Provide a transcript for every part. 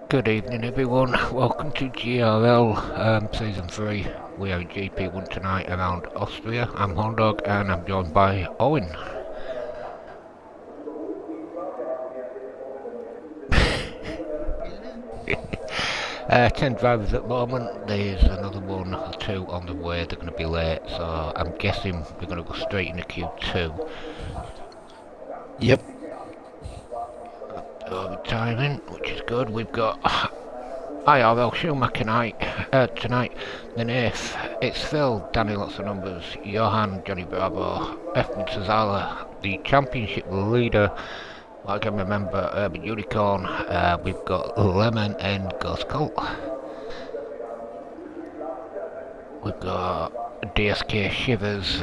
Good evening everyone, welcome to GRL Season 3. We are in GP1 tonight around Austria. I'm Hondog and I'm joined by Owen. 10 drivers at the moment, there's another one or two on the way, they're going to be late, so I'm guessing we're going to go straight into Q2. Yep. Timing, which is good. We've got IRL Schumacher tonight, the Nath, it's Phil, Danny lots of numbers, Johan, Johnny Bravo, Efman Sazala, the championship leader, I can remember, Urban Unicorn, we've got Lemon and Ghost Cult. We've got DSK Shivers,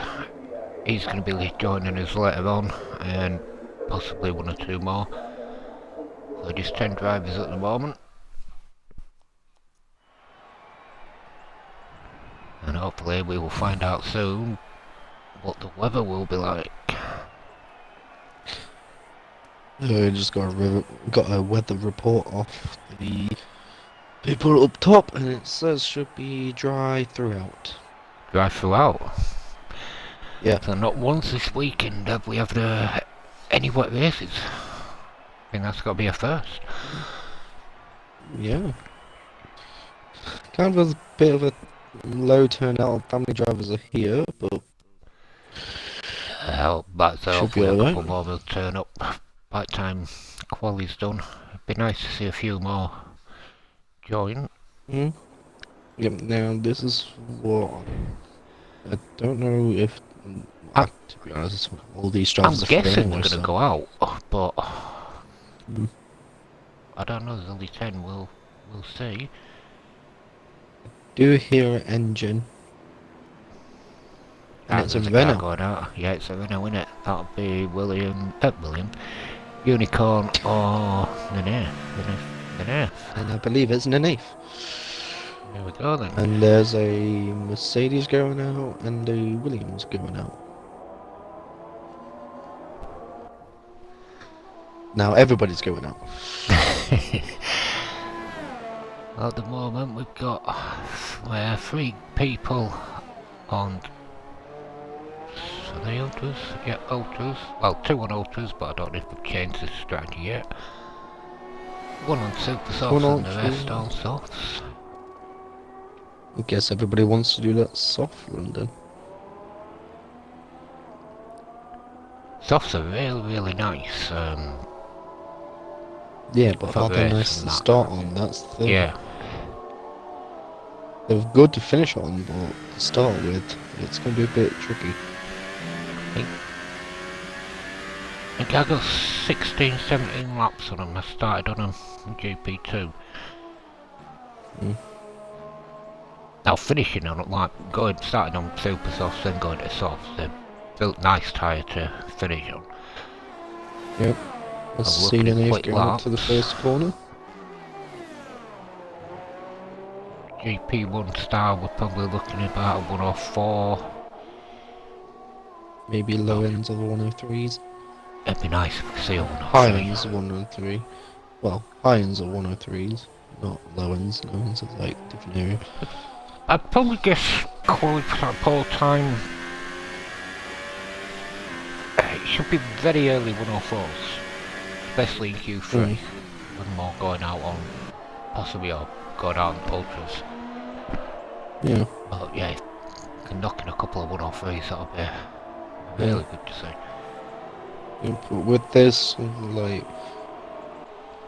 he's going to be joining us later on, and possibly one or two more. So just 10 drivers at the moment. And hopefully we will find out soon what the weather will be like. We just got a weather report off the people up top, and it says should be dry throughout. Dry throughout? Yeah. So not once this weekend have we had any wet races. I think that's got to be a first. Yeah. Kind of a bit of a low turnout of family drivers are here, but But hopefully a couple right. more will turn up by the time quali's done. It'd be nice to see a few more join. Yep. Now this is what I don't know if. To be honest, all these drivers I'm are free guessing anyway, they're going to so. go out, but I don't know. There's only 10. We'll see. Do hear an engine. And it's a Renault. Going out. Yeah, it's a Renault, isn't it? That'll be William, Unicorn or the Nath. And I believe it's Nanif. There we go then. And there's a Mercedes going out and a Williams going out. Now everybody's going out. At the moment we've got 3 people on. Are they ultras? Yeah, ultras. Well, 2 on ultras, but I don't know if we've changed the strategy yet. 1 on super softs and the rest on softs. I guess everybody wants to do that soft run then. Softs are really nice. Yeah, but not that nice to start on, that's the thing. Yeah. They're good to finish on, but to start with, it's going to be a bit tricky. I think I got 16, 17 laps on them. I started on them in GP2. Now finishing on it, like starting on super softs, then going to softs, they're built nice tyre to finish on. Yep. I've seen an Eve going up to the first corner. GP1 star, we're probably looking about 104. Maybe low ends of the 103s. It'd be nice if we see a 103. High ends of 103. Well, high ends of 103s, not low ends. Low ends are like different area. I'd probably guess qualify pole time. It should be very early 104s, especially in Q3, when more going out on, possibly going out on ultras. Yeah. But yeah, if you can knock in a couple of 103s, that'll be really good to see. Yeah, but with this, like,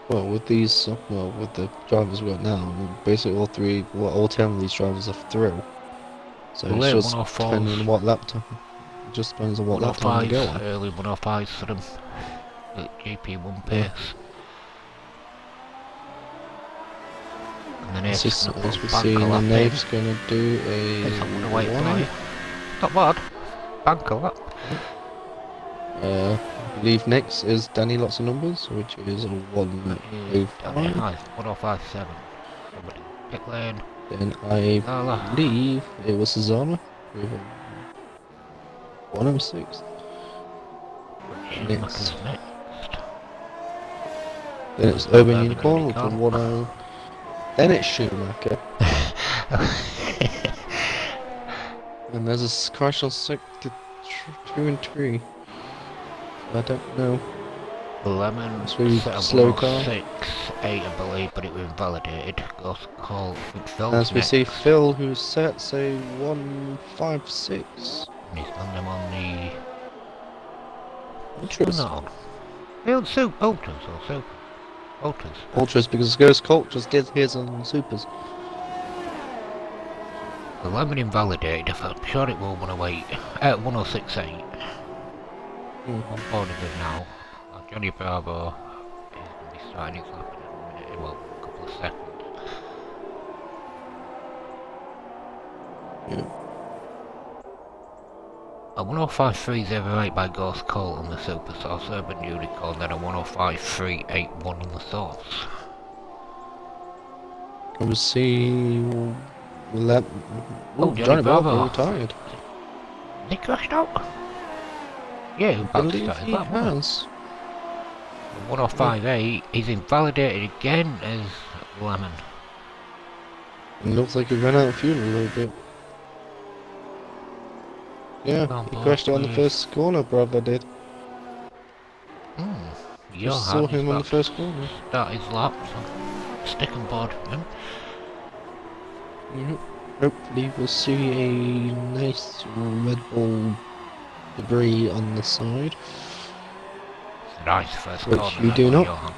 well, with these, well, with the drivers we've got now, basically all 10 of these drivers are through. So it's just depending on what lap time. It just depends on what lap time you go on. Early 105s for them at GP1 pace. And the Nave's as we see, the Nave's going to do a 1. Not bad. Bank a lap. I believe next is Danny lots of numbers, which is a 105. 105.7. Somebody pit lane. Then I believe it was Susanna with a 106. Next. Then it's Urban Unicorn with a Then it's Schumacher. And there's a crash on sector 2 and 3. I don't know. Lemon It's really set up slow car. 106.8 I believe, but it was invalidated. Goes call Phil's As we next. see Phil, who's set, say, 156. And he's done them on the... Ultras. No. Ultras or Super? Ultras. Ultras, because Ghost Colt just did his on Supers. The Lemon invalidated, I'm sure it will 106.8. On board with it now. Johnny Bravo is going to be starting his lap in a minute, well, a couple of seconds. Yeah. A 105.308 by Ghost Colt on the Super Source Urban Unicorn, then a 105.381 on the Source. Obviously, Johnny Bravo retired. He crashed out? Yeah, he was about to Believe start his he lap, wasn't has. 105.8, he's invalidated again as Lemon. It looks like he ran out of fuel a little bit. Yeah, he crashed on the first corner, Bravo did. Just saw him on the first corner. Start his lap, so stick on board with him. Yep. Hopefully we'll see a nice Red Bull debris on the side. It's a nice first Which corner. you do not. Johan.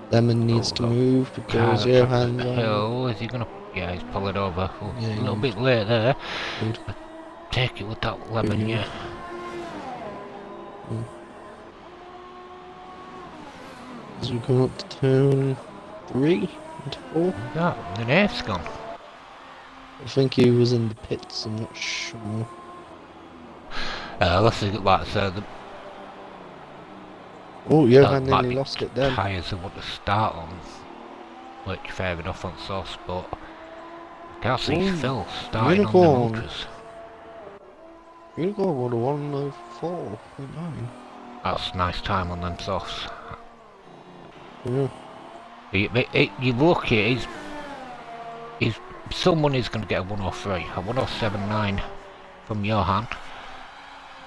Lemon needs to move because Johan's on. Hill, is he gonna? Yeah, he's pulling over. Yeah, A little bit late there. Good. Take it with that Lemon, yeah. As we come up to turn 3 and 4. Yeah, the naif's gone. I think he was in the pits, I'm not sure. Let's look like the Oh, Johan nearly lost it then. tyres I want to start on, which fair enough on source, but I can't see Phil starting on the Ultras. Unicorn would have 104.9. That's a nice time on them softs. Yeah. You look here, someone is going to get a 103, a 107.9 from Johan.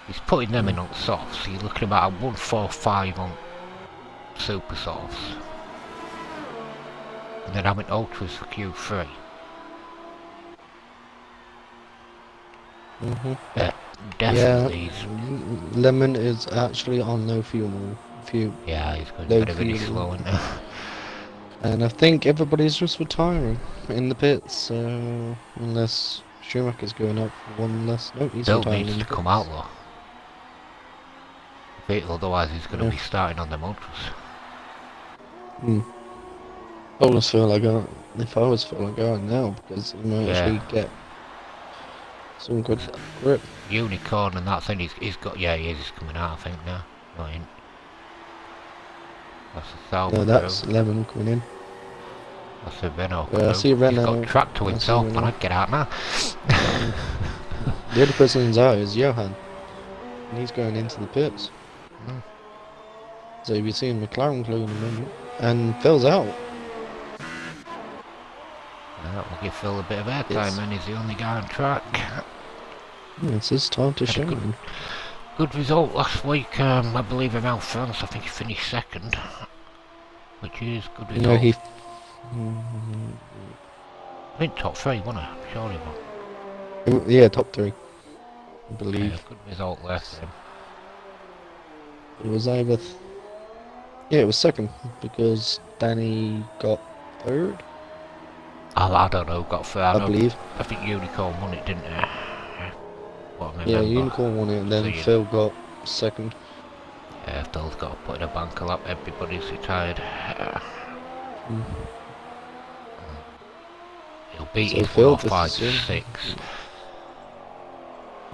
He's putting them in on softs, so you're looking about a 145 on super softs. And then having ultras for Q3. Definitely. Yeah, Lemon is actually on low fuel. Yeah, he's going very slow in there. And I think everybody's just retiring in the pits, so unless Schumacher's going up for one less. No, he's Bill retiring. needs to come out though. Otherwise he's going to be starting on them ultras. I almost feel like if I was feeling going now, because he might actually get some good grip. Unicorn and that thing, he's got, he's coming out I think now. Not in. That's a Sauber. No, that's Lemon coming in. That's a Renault. I see Renault. He's got track to himself, man, I'd get out now. The other person who's out is Johan. And he's going into the pits. So you'll be seeing McLaren clue in a minute. And Phil's out. That will give Phil a bit of airtime, and he's the only guy on track. It's his time to shine. Good result last week, I believe around France, I think he finished second. Which is good result. No, he... I think top 3, wasn't he? Surely one. Yeah, top 3. I believe. Yeah, good result there for him. It was either... Yeah, it was second, because Danny got 3rd. I don't know, got 3rd. I believe. I think Unicorn won it, didn't he? Yeah, Unicorn won it, and then Phil got 2nd. Yeah, Phil's got to put in a bank a lap, everybody's retired. He'll beat his 456.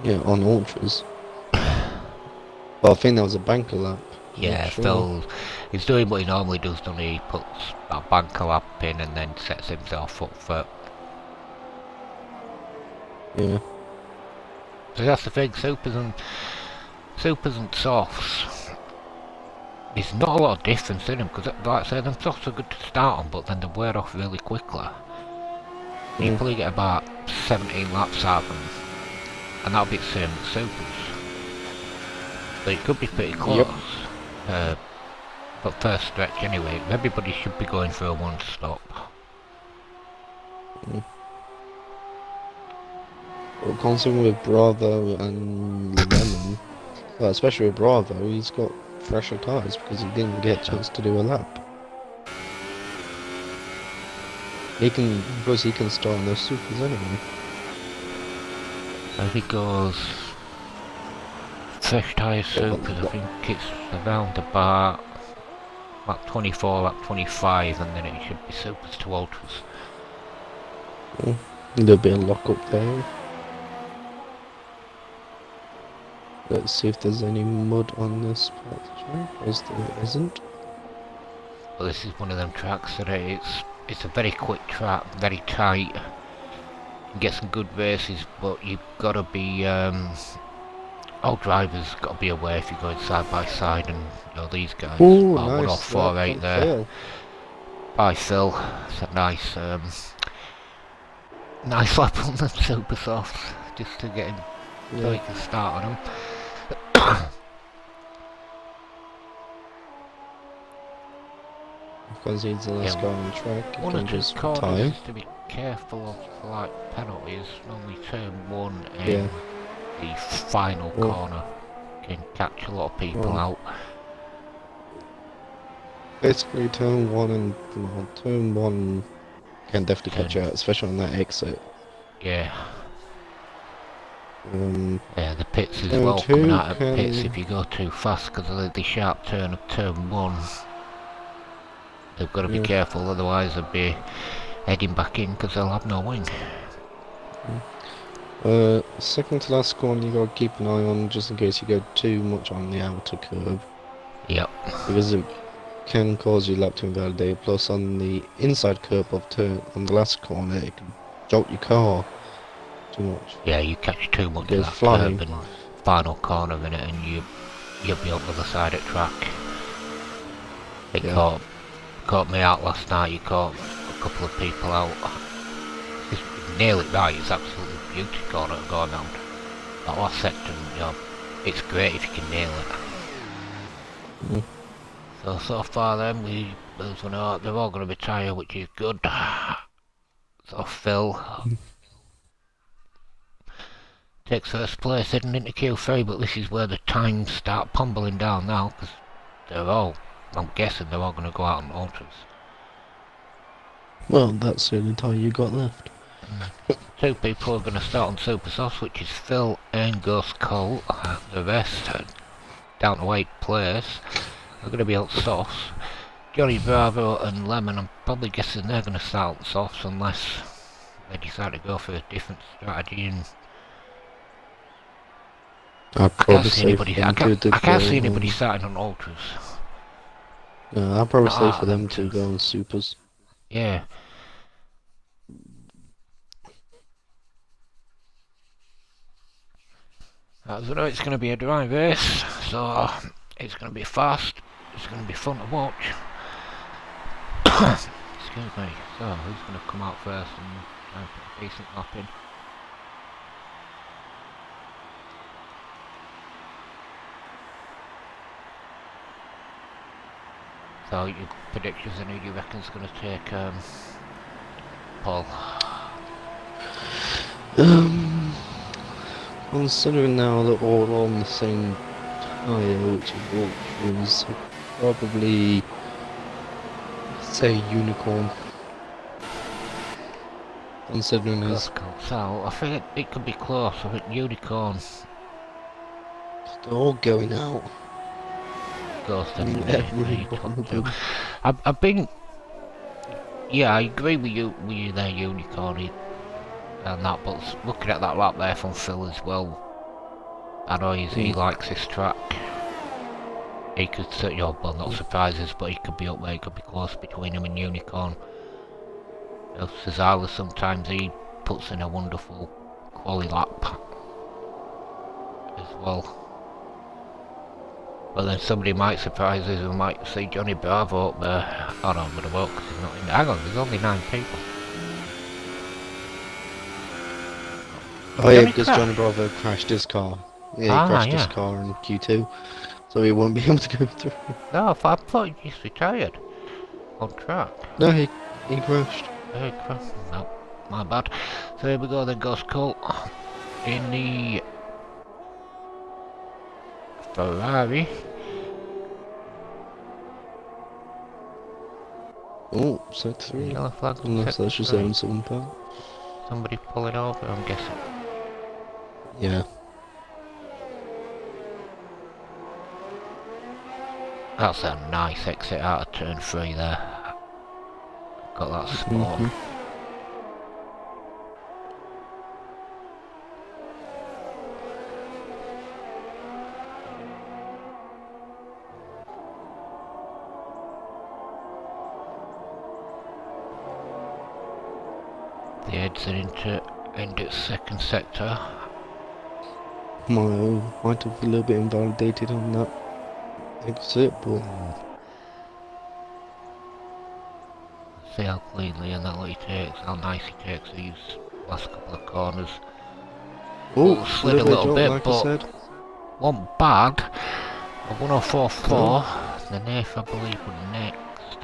Yeah, on ultras. But I think that was a banker lap. Yeah, Phil, he's doing what he normally does, doesn't he? He puts that banker lap in and then sets himself up for... Yeah. So that's the thing, Supers and Supers and softs, there's not a lot of difference in them, because like I say, them softs are good to start on, but then they wear off really quickly. You probably get about 17 laps out of them, and that'll be the same with supers. So it could be pretty close. But first stretch anyway, everybody should be going for a one stop. Well, considering with Bravo and Lemon, well, especially with Bravo, he's got fresher tyres because he didn't get a chance to do a lap. He can start on those supers anyway. As he goes fresh tyre supers, I think it's around about lap 24, lap 25, and then it should be supers to ultras. A little bit of lock up there. Let's see if there's any mud on this part of the track, as there isn't. Well, this is one of them tracks that it's a very quick track, very tight. You get some good races, but you've got to be all drivers got to be aware if you're going side by side, and you know these guys. Ooh, oh, nice. 104.8 there. Phil. By Phil. It's a nice nice lap on the super softs just to get him so he can start on them. Because he's the last guy on the track, One you or can two just corners time. is to be careful of, like penalties. Normally turn one and the final corner can catch a lot of people out. Basically, turn one can definitely catch you out, especially on that exit. Yeah. Yeah, the pits as turn well, two coming out of pits if you go too fast, because of the sharp turn of turn one. They've got to be careful, otherwise they'll be heading back in because they'll have no wing. Second to last corner you gotta keep an eye on just in case you go too much on the outer curve. Yep. Because it can cause your lap to invalidate, plus on the inside curve of turn on the last corner it can jolt your car too much. Yeah, you catch too much of that flying. curve and final corner in it, and you'll be up the other side of the track. It caught me out last night. You caught a couple of people out. Just nail it right. It's absolutely beauty corner going round. That last section, you know, it's great if you can nail it. So far then, they're all going to be tired, which is good. So Phil takes first place heading into Q3, but this is where the times start tumbling down now, because I'm guessing they're all going to go out on ultras. Well, that's the only tyre you got left. Two people are going to start on super softs, which is Phil and Ghost Cole. The rest, down to 8th place, are going to be on softs. Johnny Bravo and Lemon, I'm probably guessing they're going to start on softs unless they decide to go for a different strategy. And I can't see anybody starting on ultras. I'll probably say for them to go on supers. Yeah. As I know it's going to be a dry race, so it's going to be fast, it's going to be fun to watch. Excuse me. So, who's going to come out first and try and put a decent lap in? So, your predictions and who do you reckon's going to take Paul? Considering now that all on the same tyre, which is probably say Unicorn. Considering his So I think it could be close. I think Unicorn. They're all going out. Ghost and top two. I've been. Yeah, I agree with you there, Unicorn. And that, but looking at that lap there from Phil as well, I know he likes this track. He could certainly, well, not surprises, but he could be up there, he could be close between him and Unicorn. You know, Cesaro sometimes he puts in a wonderful quali lap as well. But then somebody might surprise us and might see Johnny Bravo up there. Oh no, but I won't, because he's not in there. Hang on, there's only 9 people. Oh yeah, Johnny because crashed? Johnny Bravo crashed his car. Yeah, he Ah, crashed his yeah. car in Q2, so he won't be able to go through. No, I thought he just retired. On track. No, he crashed. Hey, crap. No, my bad. So here we go then, Ghost Cult. In the Ferrari. Oh, set 3. Yellow flag on Unless sector that's just 3. on some part. Somebody pulling over, I'm guessing. Yeah. That's a nice exit out of turn 3 there. Got that spot. Mhm. The exit into end at second sector. Might have a little bit invalidated on that exit, but See how cleanly and that he takes, how nice he takes these last couple of corners. oh, Slid a little bit, like I but said. one bad. A 1044. The Nath, I believe, was next.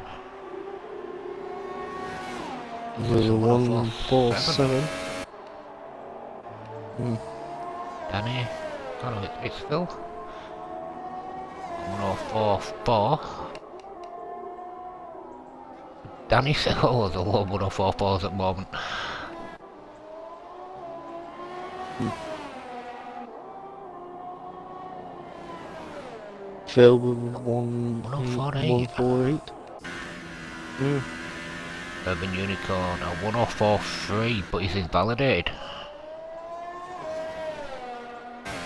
With a 147. Danny. Oh no, it's Phil. 1044. Danny said, oh, there's a lot of 1044s at the moment. Phil with 148. 148. Yeah. Urban Unicorn, a 1043, but he's invalidated.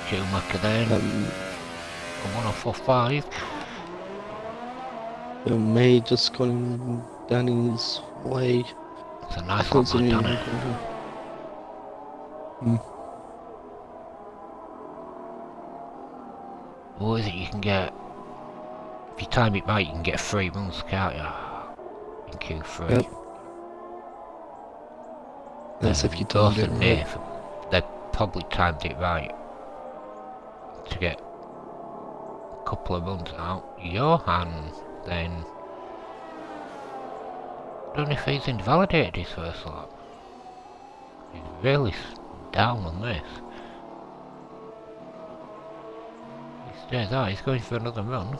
Schumacher then, a 1045. May just gone Danny's way. It's a nice one by Danny. What is it you can get? If you time it right, you can get 3 runs, can't you? In Q3. Yep. That's if you timed it right. They probably timed it right to get a couple of runs out. Johan then, I don't know if he's invalidated his first lap. He's really down on this. He stays out, he's going for another run.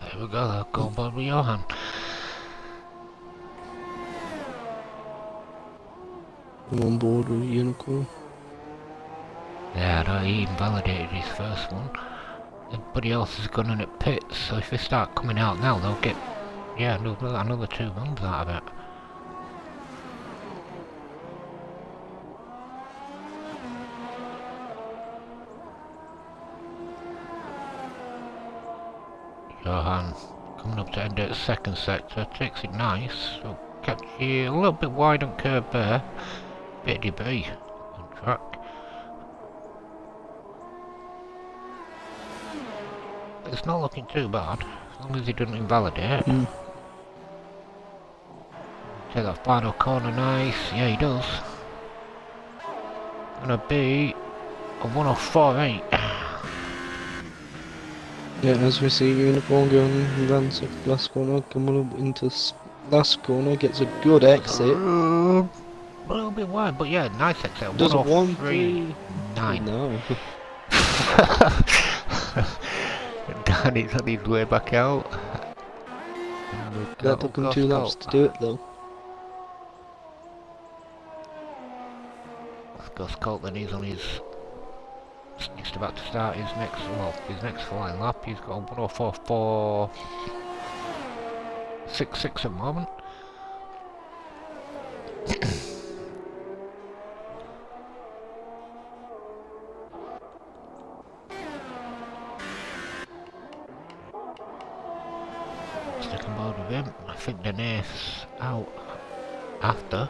There we go, they'll go on board with Johan. I'm on board with Unicorn. Yeah, no, he invalidated his first one. Everybody else has gone in at pits, so if they start coming out now, they'll get, yeah, another 2 runs out of it. Johan coming up to end at second sector, takes it nice. So catch you a little bit wide on curb there. Bit of debris on track. It's not looking too bad, as long as he doesn't invalidate. Take that final corner nice, yeah he does. Gonna be a 1048. Yeah, as we see Unicorn going round to last corner, coming up into last corner, gets a good exit. A little bit wide, but yeah, nice exit. Does a 139. No. Danny's on his way back out. That took him 2 laps to do it though. Ghost Colt then he's on his just about to start his next flying lap. He's got a 104.466 at the moment. second board with him. I think Denise out after.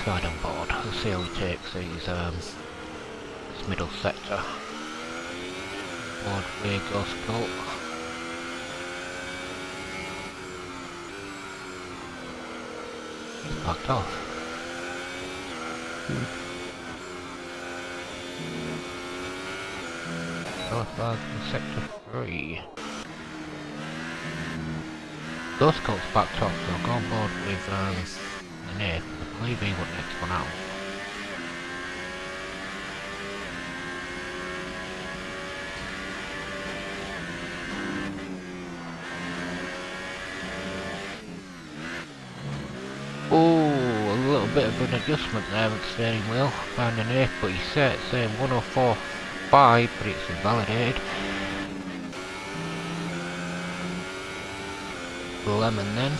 Slide on board. Let's see how he takes these this middle sector. Board way goes Colt. He's backed off. Northbound in sector 3. Ghost Colt's backed off, so I'll go on board with the Nave. I believe he went next one out. Oh, a little bit of an adjustment there with the steering wheel behind the Nave, but he's set saying 104.5, but it's invalidated. Lemon then.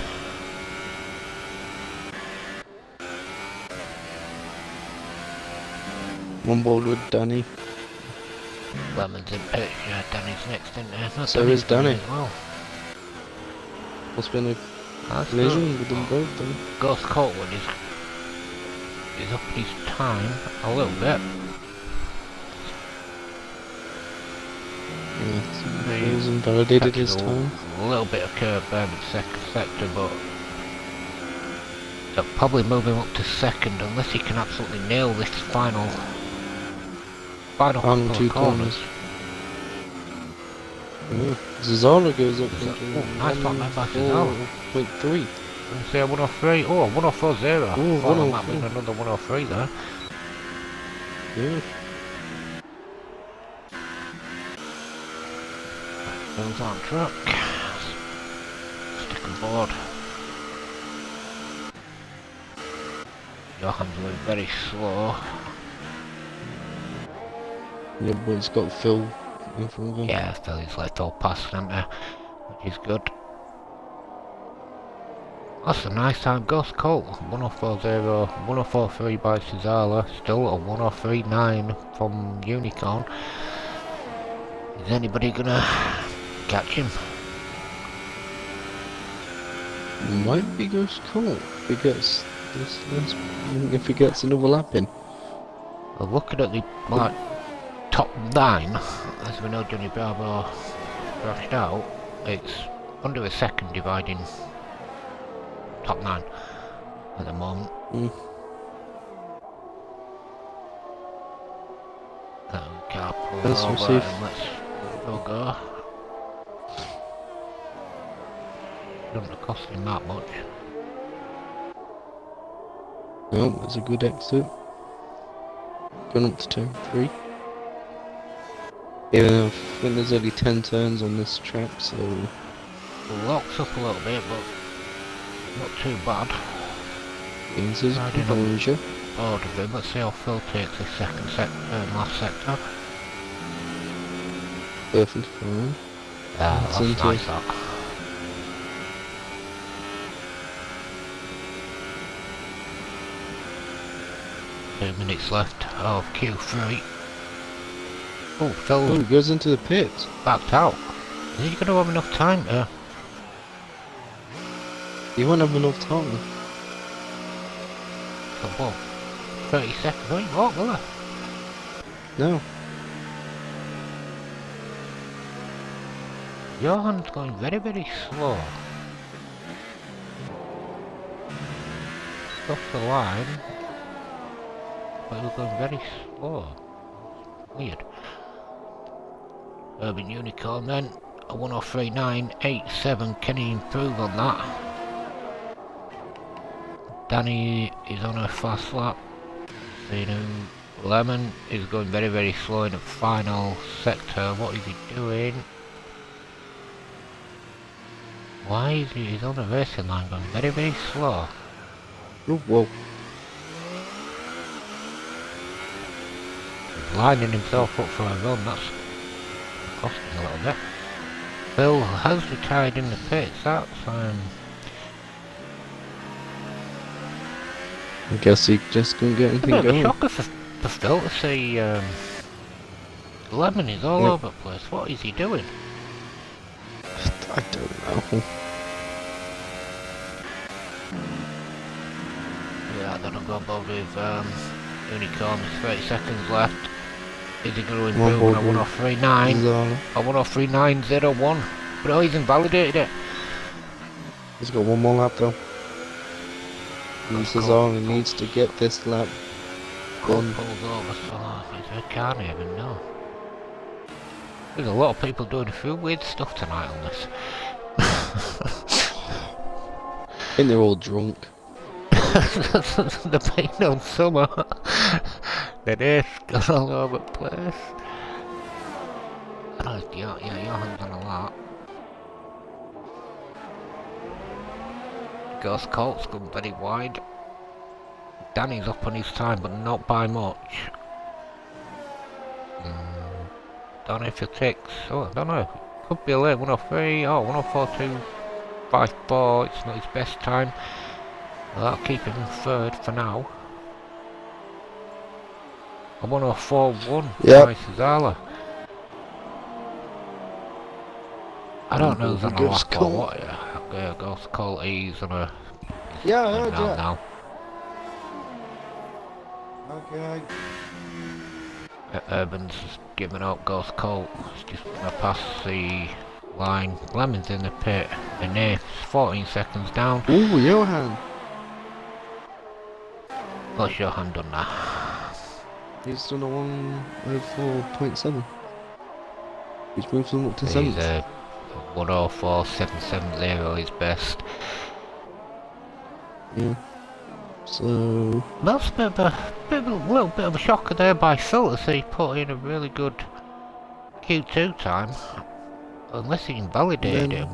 One board with Danny. Lemon's in pitch, yeah, Danny's next in there. No, So Danny's is Danny. as well. What's been a That's collision good. with them both then? Ghost Coltwood is up his time a little bit. Yeah, he was invalidated his time. A little bit of curve there with second sector, but they'll probably move him up to second unless he can absolutely nail this final couple Two of corners. Yeah. Zazala goes up into Nice one there by Zazala. 1.3. Let's see a 103. Oh, 104.0. Oh, Well, that 104. might be another 103 there. Yeah. Bill's on track. Stick on board. Johan's moving very slow. Yeah, but he's got Phil in front of him. Yeah, still he's left all past centre, which is good. That's a nice time, Ghost Colt. 104.0, 104.3 by Cesala, still a 103.9 from Unicorn. Is anybody gonna catch him? Might be Ghost Colt if he gets this, if he gets another lap in. Well, looking at the top 9, as we know Johnny Bravo crashed out, it's under a second dividing top 9 at the moment. Car pull Let's over receive. and let's go. Shouldn't have cost him that much. No, that's a good exit. Going up to turn 3. Yeah, I think there's only 10 turns on this track, so... Locks up a little bit, but not too bad. Eases Riding on composure. board of him. Let's see how Phil takes this second sector and last sector. Perfect fine. That's into- nice that. Minutes left of Q3. Oh, Phil Oh, he goes into the pit. backed out. Is he going to have enough time to... He won't have enough time. What? 30 seconds? Oh, he won't, will he? No. Johan's going very, very slow. Off the line. But he's going very slow. Weird. Urban Unicorn then. A 103.987. Can he improve on that? Danny is on a fast lap. Lemon is going very, very slow in the final sector. What is he doing? Why is he? He's on the racing line going very, very slow. Oh, whoa. He's lining himself up for a run. That's costing a little bit. Phil has retired in the pits. That's I guess he just couldn't get It's a anything bit of a going. shocker for Phil to see Lemon is all Yep. over the place. What is he doing? I don't know. Yeah, then I'll go above with Unicorn. There's 30 seconds left. Is he going to I'm on improve board on a with 103.9? Zala. A 103.901. But oh, he's invalidated it. He's got one more lap though. And Cesaro needs to get this lap Colt done. pulls over, so I can't even know. There's a lot of people doing a few weird stuff tonight on this. I think they're all drunk. The pain on summer. The days gone all over the place. Oh, yeah, Johan's on a lot. Ghost Colt's gone very wide. Danny's up on his time, but not by much. Don't know if he takes. Oh, I don't know. Could be a late 103. Oh, 104.254. It's not his best time. Well, that'll keep him in third for now. A 104.1 Yep. by Cesaro. I don't know who's on a Ghost lap or Colt. what. Yeah, Ghost Colt, he's on a. Yeah, I He's heard out that. now. Okay. Urban's giving up Ghost Colt. He's just gonna pass the line. Lemon's in the pit. The Nate's 14 seconds down. Ooh, Johan. What's your hand on that? He's done a 104.7. He's moved them up to He's 7th. 104.770 is best. Yeah. So That's a little bit of a shocker there by Phil to see put in a really good Q2 time. Unless he invalidated him.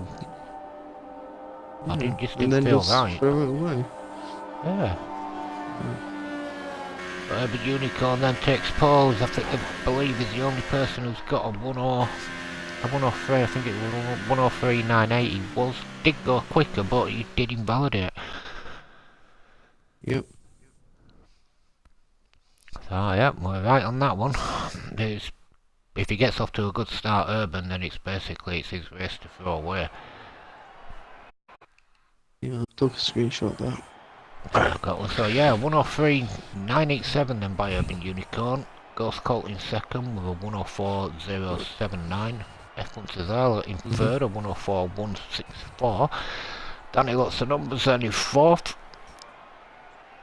I didn't feel right. Throw it away. Yeah. But Unicorn then takes pole. I believe he's the only person who's got a 103. I think it was 103.980. He did go quicker, but he did invalidate. Yep. So yeah, we're right on that one. If he gets off to a good start, Urban, then it's his race to throw away. Yeah, I took a screenshot of that. So yeah, 103.987 then by Urban Unicorn. Ghost Colt in second with a 104.079. F1 Cesaro in third, a 104.164. Danny lots of numbers then in fourth.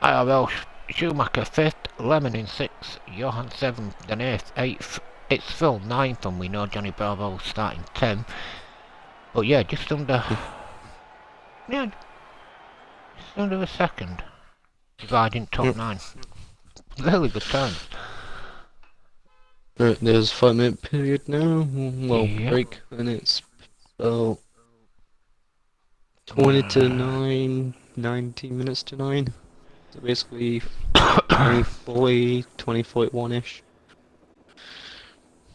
IRL Schumacher fifth. Lemon in sixth. Johan seventh, then eighth. It's Phil ninth, and we know Johnny Bravo starting 10th. But yeah, just under a second. Dividing top 9. Really good times. Right, there's 5-minute period now. Well, Yep. break, and it's about 20 to 9, 19 minutes to 9. So basically 2041-ish.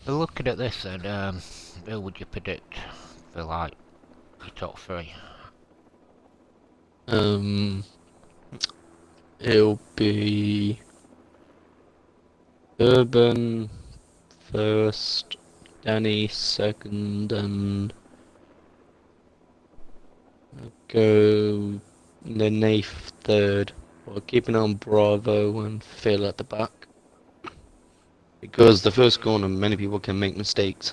Looking at this then, who would you predict for like your top 3? It'll be Urban first, Danny second, and go the Nath third. Or keeping on Bravo and Phil at the back. Because the first corner, many people can make mistakes.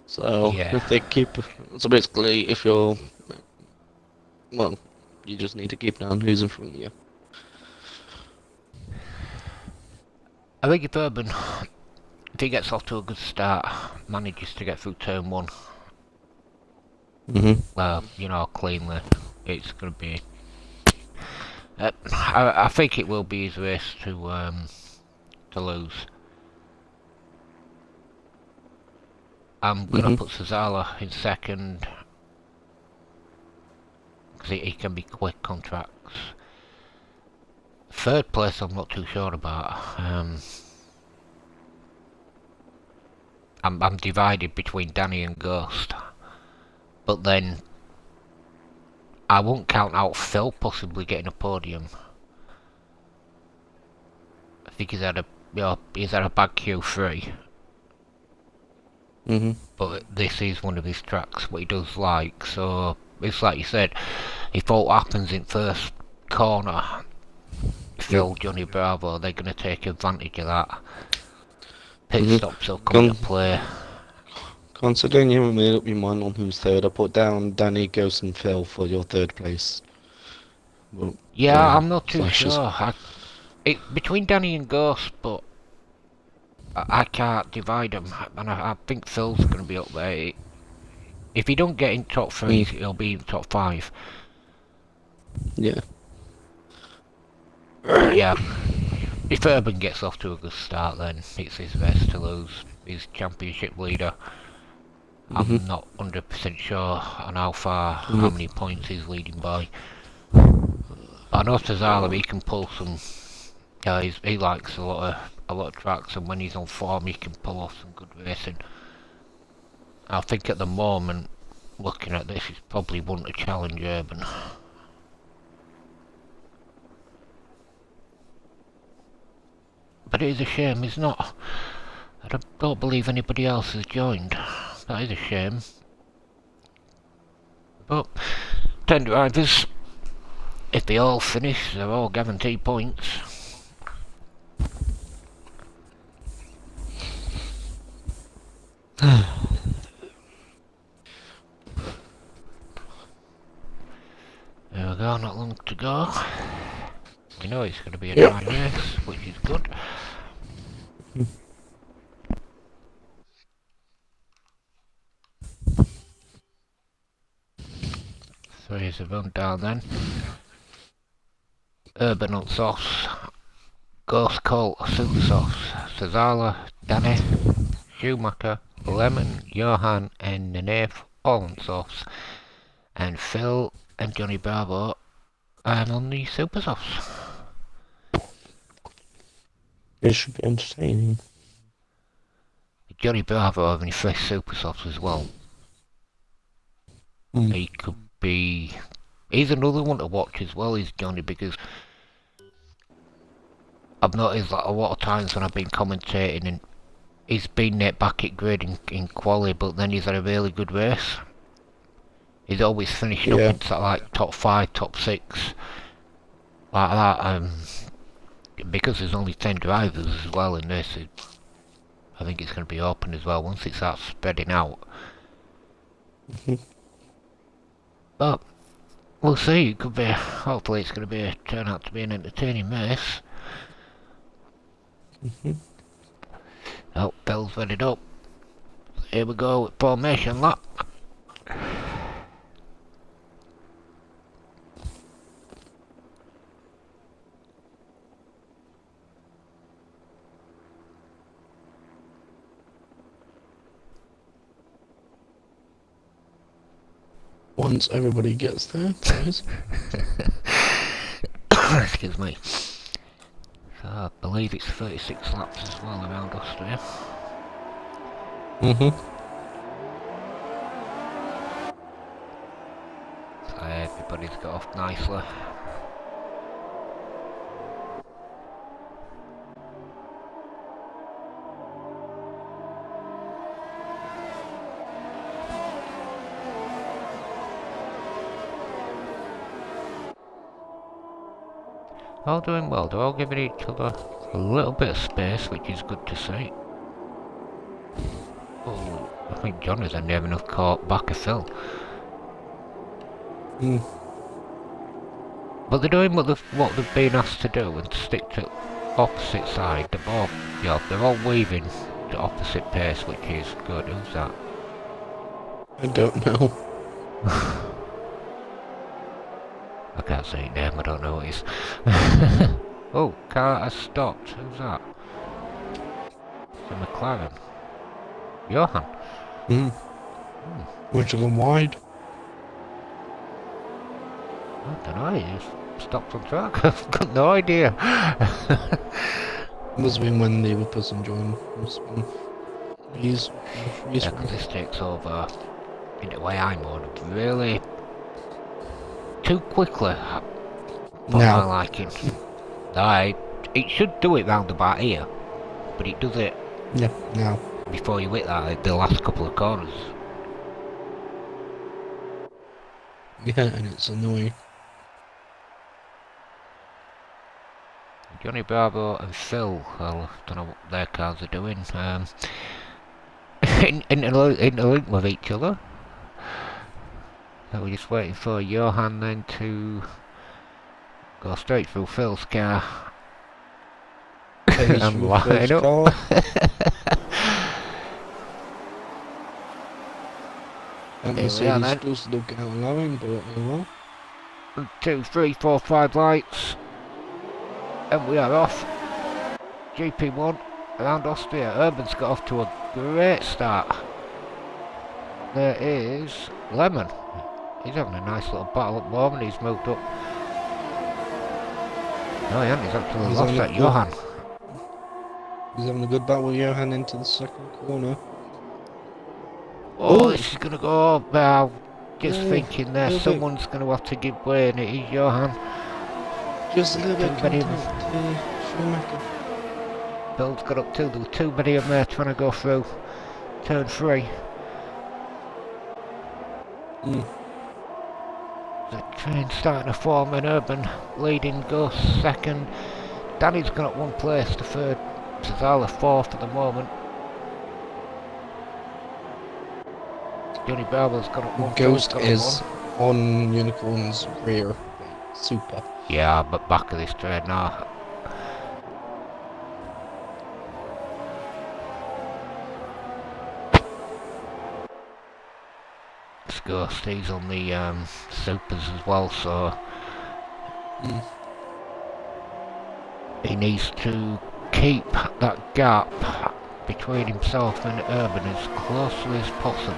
So Yeah. if they keep, so basically, if you're, well, you just need to keep an eye on who's in front of you. I think if Urban, if he gets off to a good start, manages to get through turn 1, cleanly, it's going to be. I think it will be his race to lose. I'm gonna put Cesaro in second because he can be quick on tracks. Third place, I'm not too sure about. I'm divided between Danny and Ghost, but then I won't count out Phil possibly getting a podium. think he's had a bad Q3, but this is one of his tracks, what he does like. So it's like you said, if all happens in first corner, Phil, Johnny Bravo, they're going to take advantage of that. Pit stops will come into play. Considering you haven't made up your mind on who's third, I put down Danny, Ghost and Phil for your third place. Well, Yeah, I'm not too sure. It's between Danny and Ghost, but I can't divide them. And I think Phil's going to be up there. If he don't get in top 3, he'll be in top 5. Yeah. Yeah. If Urban gets off to a good start, then it's his best to lose. He's championship leader. I'm not 100% sure on how many points he's leading by. I know Tazala, he can pull some. Yeah, he likes a lot of tracks, and when he's on form, he can pull off some good racing. I think at the moment, looking at this, he's probably one to challenge Urban. But it is a shame he's not. I don't believe anybody else has joined. That is a shame. But 10 drivers, if they all finish, they're all guaranteed points. There we go, not long to go. We know it's going to be a dry race, which is good. So here's a rundown then. Urban on softs, Ghost Colt, Super Softs, Cesala, Danny, Schumacher, Lemon, Johan and Nenef all on softs, and Phil and Johnny Bravo and on the Super Softs. It should be entertaining. Johnny Bravo having his first Super Softs as well. He could be... He's another one to watch as well, is Johnny, because I've noticed that a lot of times when I've been commentating and he's been net back at grid in quali, but then he's had a really good race. He's always finished up into like top 5, top 6, like that. Because there's only 10 drivers as well in this, I think it's going to be open as well once it starts spreading out. But we'll see. It could be. Hopefully, it's going to turn out to be an entertaining race. Oh, Bell's readied up. Here we go with formation lap. Once everybody gets there, please. Excuse me. So I believe it's 36 laps as well around Austria. So everybody's got off nicely. All doing well, they're all giving each other a little bit of space, which is good to see. Oh, I think Johnny's near enough caught back of Phil. But they're doing what they've been asked to do and stick to opposite side. They're all weaving the opposite pace, which is good. Who's that? I don't know. I can't say his name, I don't know what it is. Oh, car has stopped. Who's that? It's a McLaren. Johan. Which of them wide? I don't know, he just stopped on track. I've got no idea. Must have been when the other person joined. He's yeah, because this takes over into AI mode really too quickly for my liking. Right, it should do it round about here, but it does it Yeah, now. before you hit that, the last couple of corners. Yeah, and it's annoying. Johnny Bravo and Phil, well, I don't know what their cars are doing. In a link with each other. So we're just waiting for Johan then to go straight through Phil's car. And line up. And Mercedes still stuck out of line, but oh well. 1, 2, 3, 4, 5 lights. And we are off. GP1 around Austria. Urban's got off to a great start. There is Lemon. He's having a nice little battle at the moment. He's moved up. No, he hasn't. He's actually lost that Johan. He's having a good battle with Johan into the second corner. Oh, this is going to go up now. Just thinking there, someone's going to have to give way, and it is Johan. Just a little bit contact Schumacher. Bill's got up too. There were too many of them there trying to go through turn 3. The train starting to form, and Urban leading goes second. Danny's gone up 1 place to third. Cesala 4th at the moment. Johnny Barber's gone up 1. Ghost is on Unicorn's rear. Super. Yeah, but back of this train now. Ghost, he's on the supers as well, so he needs to keep that gap between himself and Urban as closely as possible.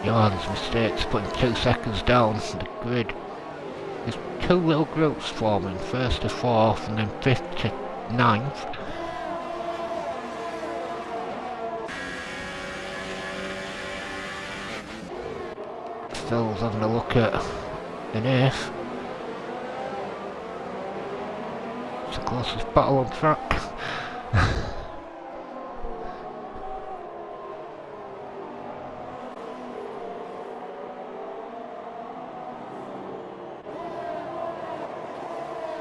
Johan's mistakes putting 2 seconds down the grid. There's 2 little groups forming, 1st to 4th and then 5th to 9th. Phil's having a look at an 8th. It's the closest battle on track.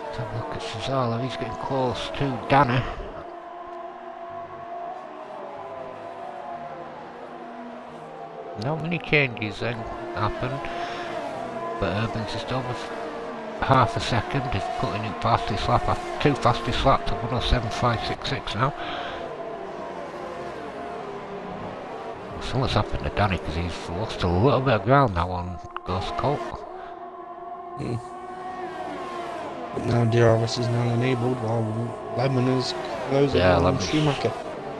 Let's have a look at Cesala, he's getting close to Danny. Not many changes then happened, but Urban's just over half a second. He's putting in fastest lap after 2 fastest laps of 107.566 now. Something's happened to Danny because he's lost a little bit of ground now on Ghost Colt. Now DRS is now enabled while Lemon is closing on Schumacher.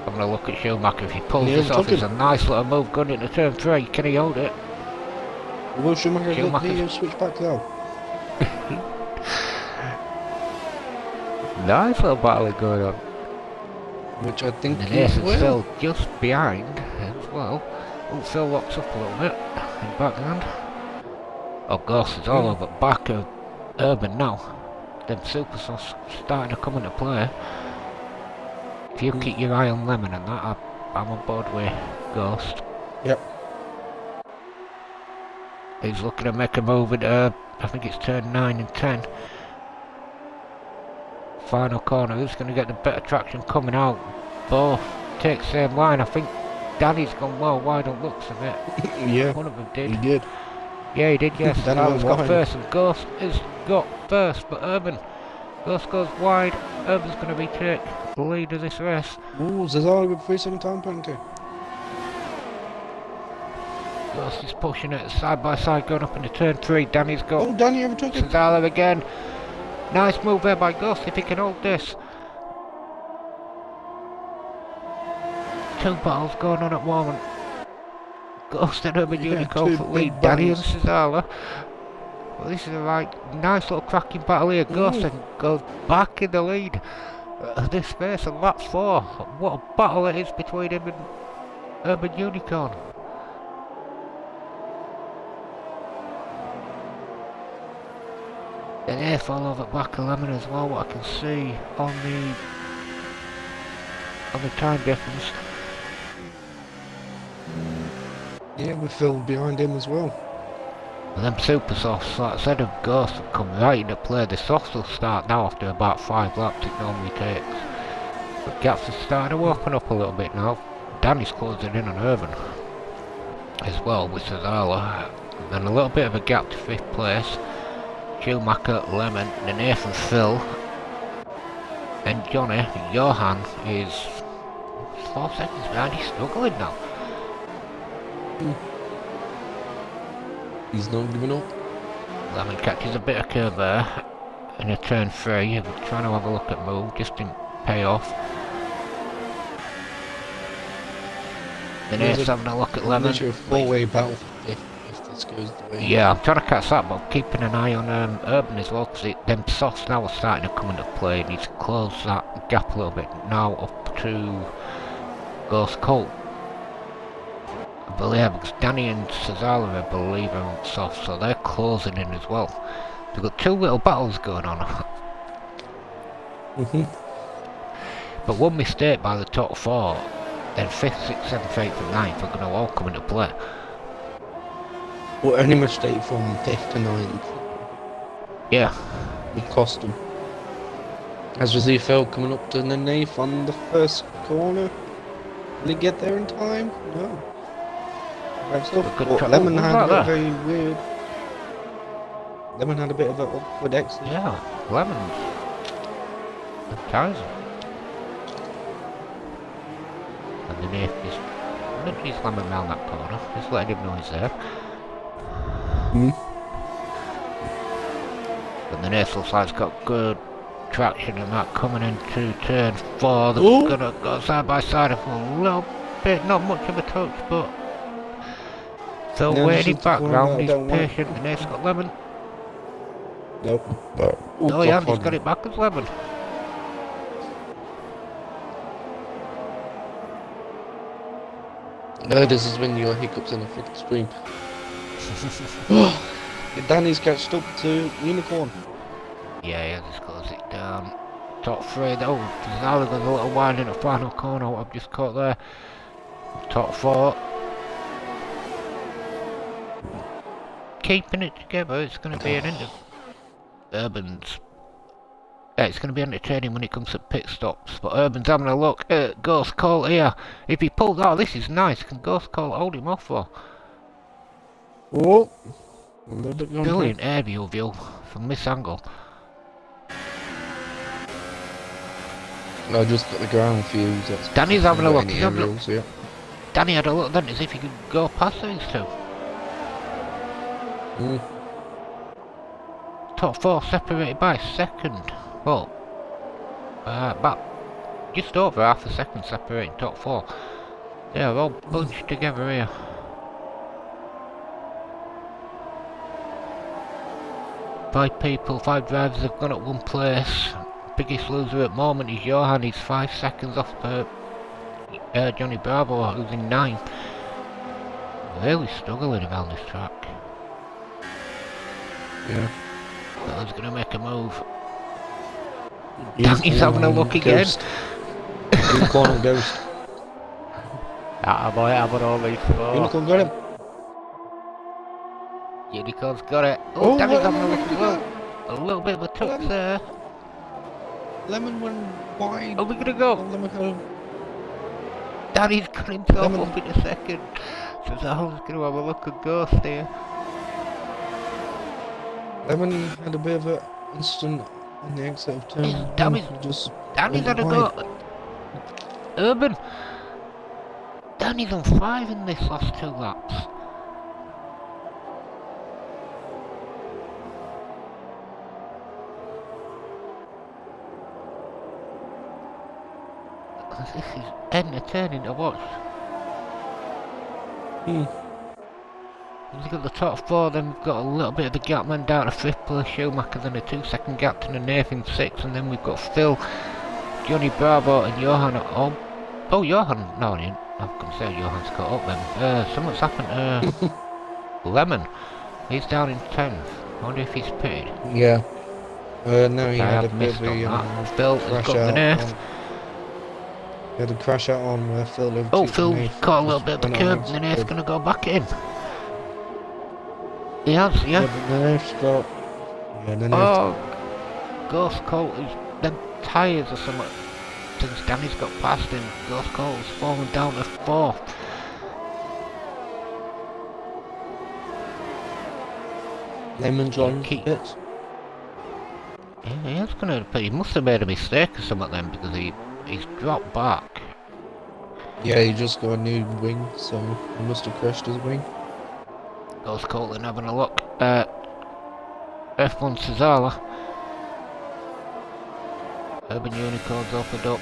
Having a look at Schumacher. If he pulls this off, it's a nice little move going into turn 3. Can he hold it? Will Schumacher get the switch back though? Nice little battle going on. Which I think and Ace is still just behind as well. Oh, Phil locks up a little bit in the background. Oh, Ghost is all over the back of Urban now. Them super sauce starting to come into play. If you keep your eye on Lemon and that, I'm on board with Ghost. Yep. He's looking to make a move at, I think it's turn 9 and 10. Final corner, who's going to get the better traction coming out? Both take same line. I think Danny's gone well wide on looks of it. Yeah. One of them did. He did. Yeah, he did, yes. Danny's got first and Ghost has got first, but Urban. Ghost goes wide. Urban's going to be take the lead of this race. Ooh, Cesaro with 3-second time penalty. Ghost is pushing it side by side going up into turn 3. Danny's got... Oh, Danny overtook it. Cesaro again. Nice move there by Ghost if he can hold this. 2 battles going on at the moment. Ghost and Urban Unicorn for lead. Danny and Cesaro. Well, this is a nice little cracking battle here. Ghost and goes back in the lead. This race on lap 4. What a battle it is between him and Urban Unicorn. An eighth all over back of Lemon as well, what I can see on the time difference. Yeah, we're Phil behind him as well. And them super softs, like I said, of Ghost have come right into play. The softs will start now after about 5 laps it normally takes. But gaps are starting to open up a little bit now. Danny's closing in on Urban as well with Cesaro. And then a little bit of a gap to 5th place. Schumacher, Lemon, then Nathan, Phil, and Johnny. Johan is 4 seconds behind. He's struggling now. He's not giving up. Lemon catches a bit of curve there in a turn 3. I'm trying to have a look at move, just didn't pay off. Then Nate's having a look at Lemon. Literally a 4-way battle if this goes the way. Yeah, I'm trying to catch that, but keeping an eye on Urban as well, because them softs now are starting to come into play, and he's closed that gap a little bit now up to Ghost Colt. I believe, because Danny and Cesaro, I believe, are on soft, so they're closing in as well. They've got 2 little battles going on. But one mistake by the top 4, then 5th, 6th, 7th, 8th and 9th are going to all come into play. Well, any mistake from 5th to 9th. Yeah. Would cost them. As we see Phil coming up to the 9th on the first corner. Will he get there in time? No. Lemon had a very weird. Lemon had a bit of an awkward exit. Yeah, Lemon's baptizing. And then if he's Lemon round that corner, just letting him know he's there. But the nasal side's got good traction and that coming into turn 4. That's gonna go side by side for a little bit, not much of a touch, but still waiting background. He's patient. The nace got Lemon. Nope. Oh yeah, he's got it back as Lemon. No, this is when your hiccups in the fifth stream. Danny's catched up to Unicorn. Yeah, just close it down. Top 3 though. Now there's a little wind in the final corner. What I've just caught there. Top 4. Keeping it together. It's going to be an end of Urban's. Yeah, it's going to be entertaining when it comes to pit stops. But Urban's having a look at Ghost Colt here. If he pulls out, this is nice. Can Ghost Colt hold him off for? Oh. Brilliant air view from this angle. I just got the ground fuse. Danny's having a look. Yeah. Danny had a look then as if he could go past these 2. Top 4 separated by a second. Well, about just over half a second separating top 4. They're all bunched together here. Five drivers have gone at one place. Biggest loser at the moment is Johan. He's 5 seconds off Johnny Bravo, who's in 9th. Really struggling around this track. Yeah. Fella's gonna make a move. Danny's having a look again. Unicorn and Ghost. Boy, I'm on all these 4. Unicorn got him. Unicorn's got it. Oh, Danny's having a look as well. A little bit of a touch there. Lemon went wide. Are we gonna go? Danny's got himself up in a second. Cesaro's gonna have a look at Ghost here. Lemon had a bit of an instant on the exit of turn. Danny's had a go. Urban. Danny's on 5 in this last 2 laps. This is entertaining to watch. We've got the top 4, then we've got a little bit of a gap man down to 5th place Schumacher, then a 2-second gap to the Nathan 6th, and then we've got Phil, Johnny Bravo and Johan at home. Oh, Johan, no I didn't. I was going to say Johan's caught up then. Something's happened. Lemon, he's down in 10th. I wonder if he's pitted. Yeah. No, he I had a have bit of missed on a that. Phil has crash got the out nerf. on. He had a crash out on Phil Oh, overtook the Phil's Nath. caught a little Just bit of the went on curb, and the nerf's exit. going to go back in. He has, Yeah, yeah. but the Nath's got. Yeah, the Nath. Oh, Ghost Colt is them tyres or something. Since Danny's got past him, Ghost Colt has fallen down to 4th. Lemon's on bits. Yeah, he must have made a mistake or something then, because he's dropped back. Yeah, he just got a new wing, so he must have crashed his wing. Ghost Colt and having a look at F1 Cesala. Urban Unicorn's opened up.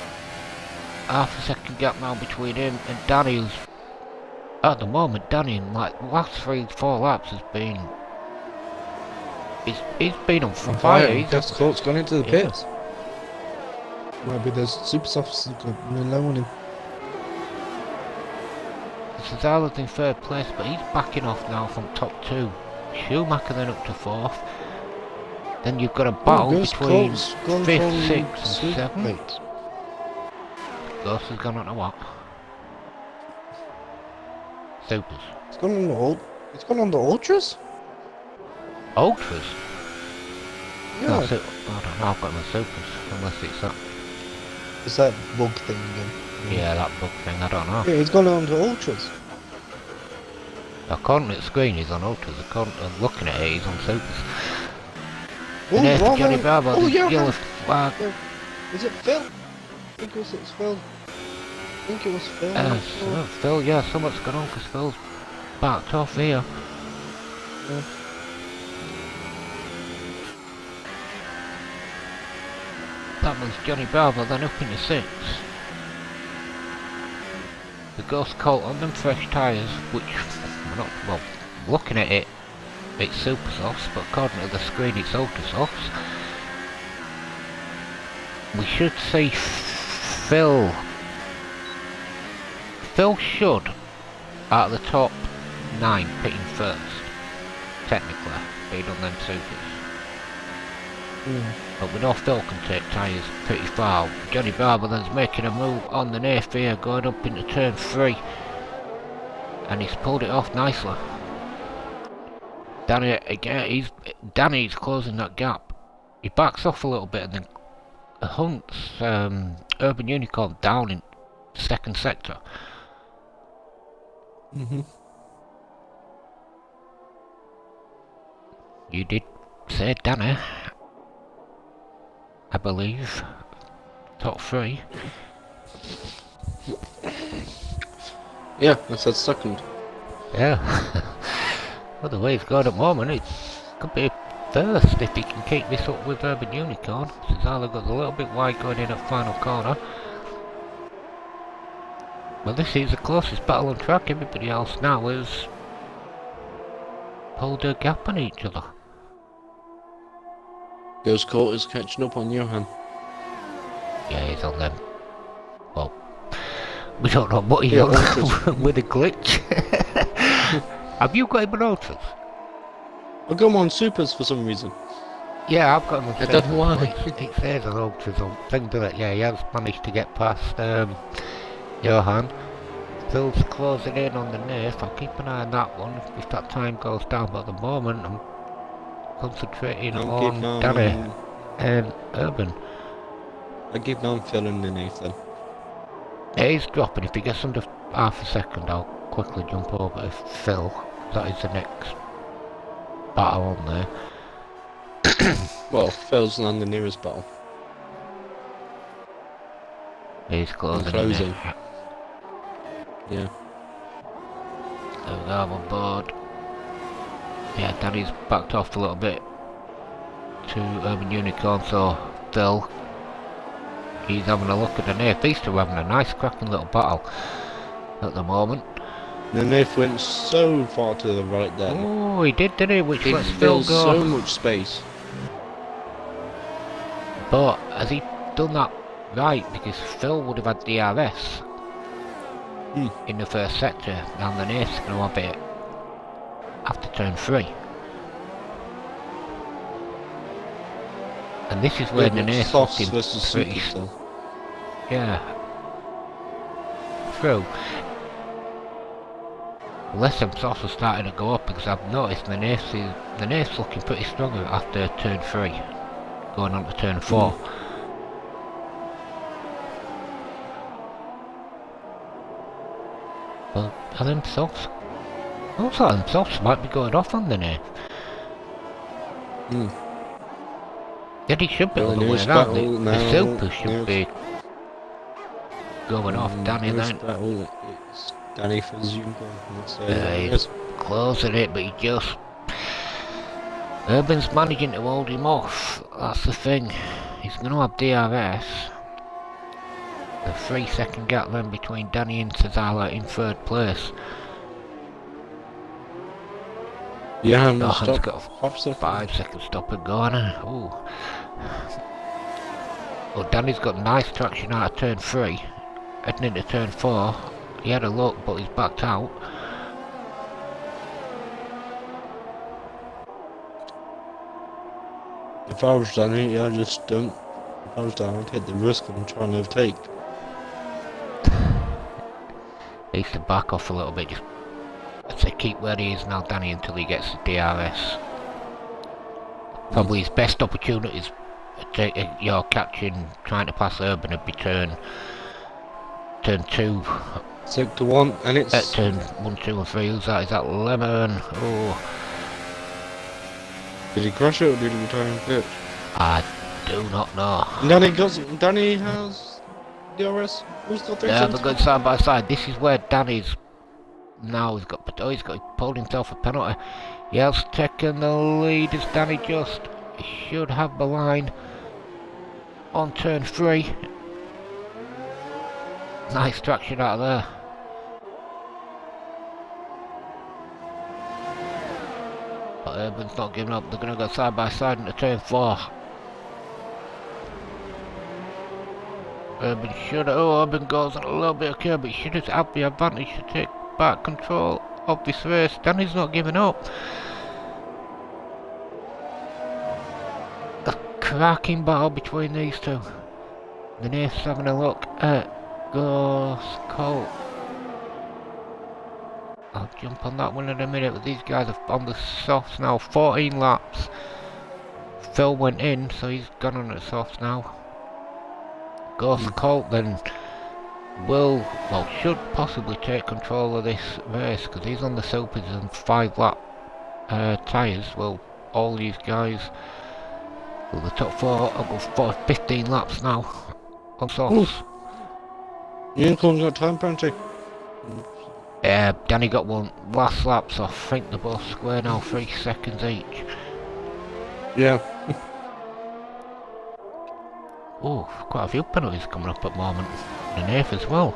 Half a second gap now between him and Danny, who's at the moment, Danny in like the last 3-4 laps has been. He's been on fire. Ghost Colt's gone into the pits. Might be those super softs low on him. Cesala's in 3rd place, but he's backing off now from top 2. Schumacher then up to 4th. Then you've got a battle between 5th, 6th and 7th. Ghost has gone on to what? Supers. It's gone on the ultras? Ultras? Yeah. No, I don't know, I've got my supers, unless it's that. It's that bug thing again. Yeah, that bug thing, I don't know. Yeah, it's gone on to ultras. According to the screen, he's on ultras. According to looking at it, he's on supers. Oh, And there's Johnny Bravo, the yeah, yellow flag. Is it Phil? I think it's Phil. I think it was Phil. Phil, yeah, something's gone on because Phil's backed off here. Yeah. That was Johnny Bravo, then up into 6th. The Ghost Colt on them fresh tyres, which, well, looking at it, it's super softs, but according to the screen it's ultra softs. We should see Phil should, out of the top 9, pitting first, technically, being on them supers. But we know Phil can take tyres pretty far. Johnny Barber then's making a move on the Nath here, going up into turn 3. And he's pulled it off nicely. Danny, again, Danny's closing that gap. He backs off a little bit and then hunts Urban Unicorn down in 2nd sector. You did say Danny, I believe. Top 3. Yeah, I said 2nd. Yeah. Well, the way it's going at the moment, it could be 1st if he can keep this up with Urban Unicorn. Cesala got a little bit wide going in at final corner. Well, this is the closest battle on track. Everybody else now has pulled a gap on each other. Ghost Colt is catching up on Johan. Yeah, he's on them. Well, we don't know what he's on with a glitch. Have you got him on ultras? I got him on supers for some reason. Yeah, I've got him on I don't know why. It says on ultras on thing, doesn't it? Yeah, he has managed to get past Johan. Phil's closing in on the Nath. I'll keep an eye on that one if that time goes down, but at the moment I'm concentrating on Danny and Urban. I give down Phil and the Nathan. Yeah, he's dropping. If he gets under half a second, I'll quickly jump over to Phil. That is the next battle on there. Well, Phil's on the nearest battle. He's closing. Yeah. There we go, I'm on board. Yeah, Danny's backed off a little bit to Urban Unicorn, so Phil, he's having a look at the Nath. These two are having a nice cracking little battle at the moment. The Nath went so far to the right there. Oh, he did, didn't he? Which lets It Phil fills go. so much space. But has he done that right? Because Phil would have had DRS in the 1st sector, and the Nath's going to have it after turn 3. And this is Yeah, where but Nene's softs looking versus pretty... supers though. Yeah. True. Unless them softs are starting to go up, because I've noticed Nene's looking pretty strong after turn 3. Going on to turn 4. Well, are them softs? Looks like them softs might be going off on Nene. Then he should be all the way around. The super should be going off Danny then. It's Danny for the unicorn. He's closing it, but he just... Urban's managing to hold him off. That's the thing. He's going to have DRS. The 3-second gap then between Danny and Cesala in 3rd place. Yeah, Johan's got a 5-second stop and go on. Ooh. Well, Danny's got nice traction out of turn 3. Heading into turn 4. He had a look, but he's backed out. If I was Danny, I just don't. If I was Danny, I'd take the risk and try and overtake. He needs to back off a little bit. Just, I'd say keep where he is now, Danny, until he gets the DRS. Probably his best opportunities you're catching, trying to pass Urban would be turn 2. Sector 1, and it's... turn 1, 2 and 3, who's that? Is that Lemon? Oh. Did he crash it or did he retire in pitch? I do not know. Danny has DRS. Who's got 3 Yeah, seconds? they're going side by side. This is where Danny's now he's got pulled himself a penalty. He has taken the lead as Danny just should have the line on turn 3. Nice traction out of there. But Urban's not giving up. They're going to go side by side into turn 4. Urban goes on a little bit of curb, but he should have the advantage to take back control of this race. Danny's not giving up. A cracking battle between these two. The Nath's having a look at goes Colt. I'll jump on that one in a minute, but these guys are on the softs now. 14 laps. Phil went in, so he's gone on the softs now. Goes Colt then should possibly take control of this race because he's on the supers and 5 lap tyres. Well, all these guys, the top 4 will go for 15 laps now on softs. Unicorn's got time penalty. Yeah, Danny got one last lap, so I think they're both square now, 3 seconds each. Yeah. Oh, quite a few penalties coming up at the moment. And Nath as well.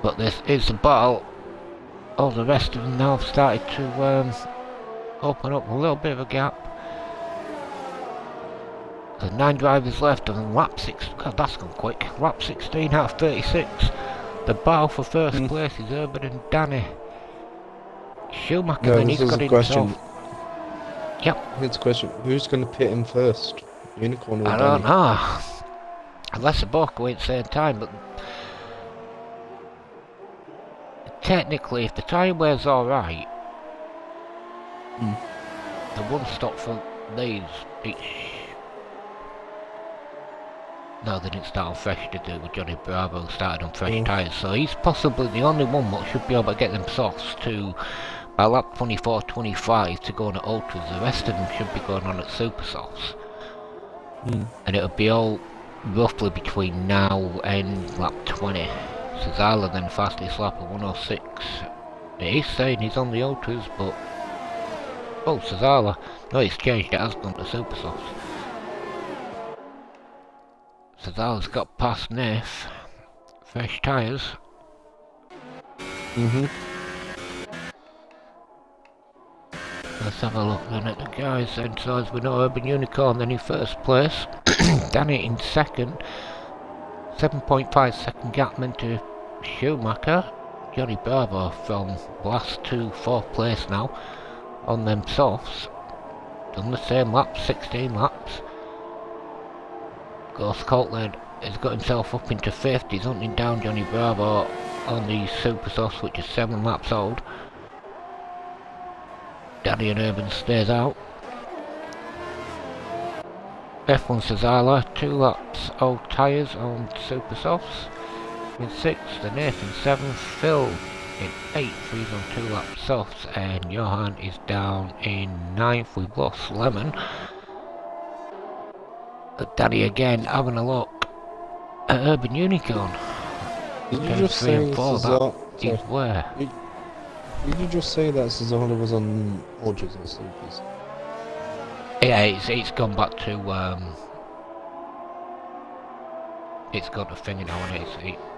But this is the battle. All the rest of them now have started to open up a little bit of a gap. There's 9 drivers left and lap 6, God that's gone quick, lap 16 out of 36. The battle for first place is Urban and Danny. Schumacher then he's got himself. Yep. Here's a question, who's going to pit him first? Unicorn or I don't know. Unless they both go in at the same time, but technically if the tyre wear's alright, the one stop for these no, they didn't start on fresh, did they? With Johnny Bravo started on fresh tyres, so he's possibly the only one that should be able to get them softs to by lap 24-25 to go on at ultras. The rest of them should be going on at super softs, and it'll be all roughly between now and lap 20. Cesala then fastest lap of 106. He's saying he's on the ultras, but Cesala, no, he's changed it, has gone to super softs. Cesala's got past Nath. Fresh tyres. Let's have a look then at the guys then. So as we know, Urban Unicorn then in first place. Danny in second. 7.5 second gap meant to Schumacher. Johnny Bravo from last to 4th place now on them softs. done the same lap, 16 laps. Ghost Coltland has got himself up into 5th. He's hunting down Johnny Bravo on the Super Sauce, which is 7 laps old. Danny and Urban stays out. F1 Cesala, 2 laps old tyres on Super Softs. In 6th, and Nathan 7th, Phil in 8th, he's on 2 laps softs, and Johan is down in 9th. We've lost Lemon. But Danny again having a look at Urban Unicorn. Did you just say Cesala? Is where? Did you just say that Cesala was on Orchards or Supers? Yeah, it's gone back to it's got a thing now, and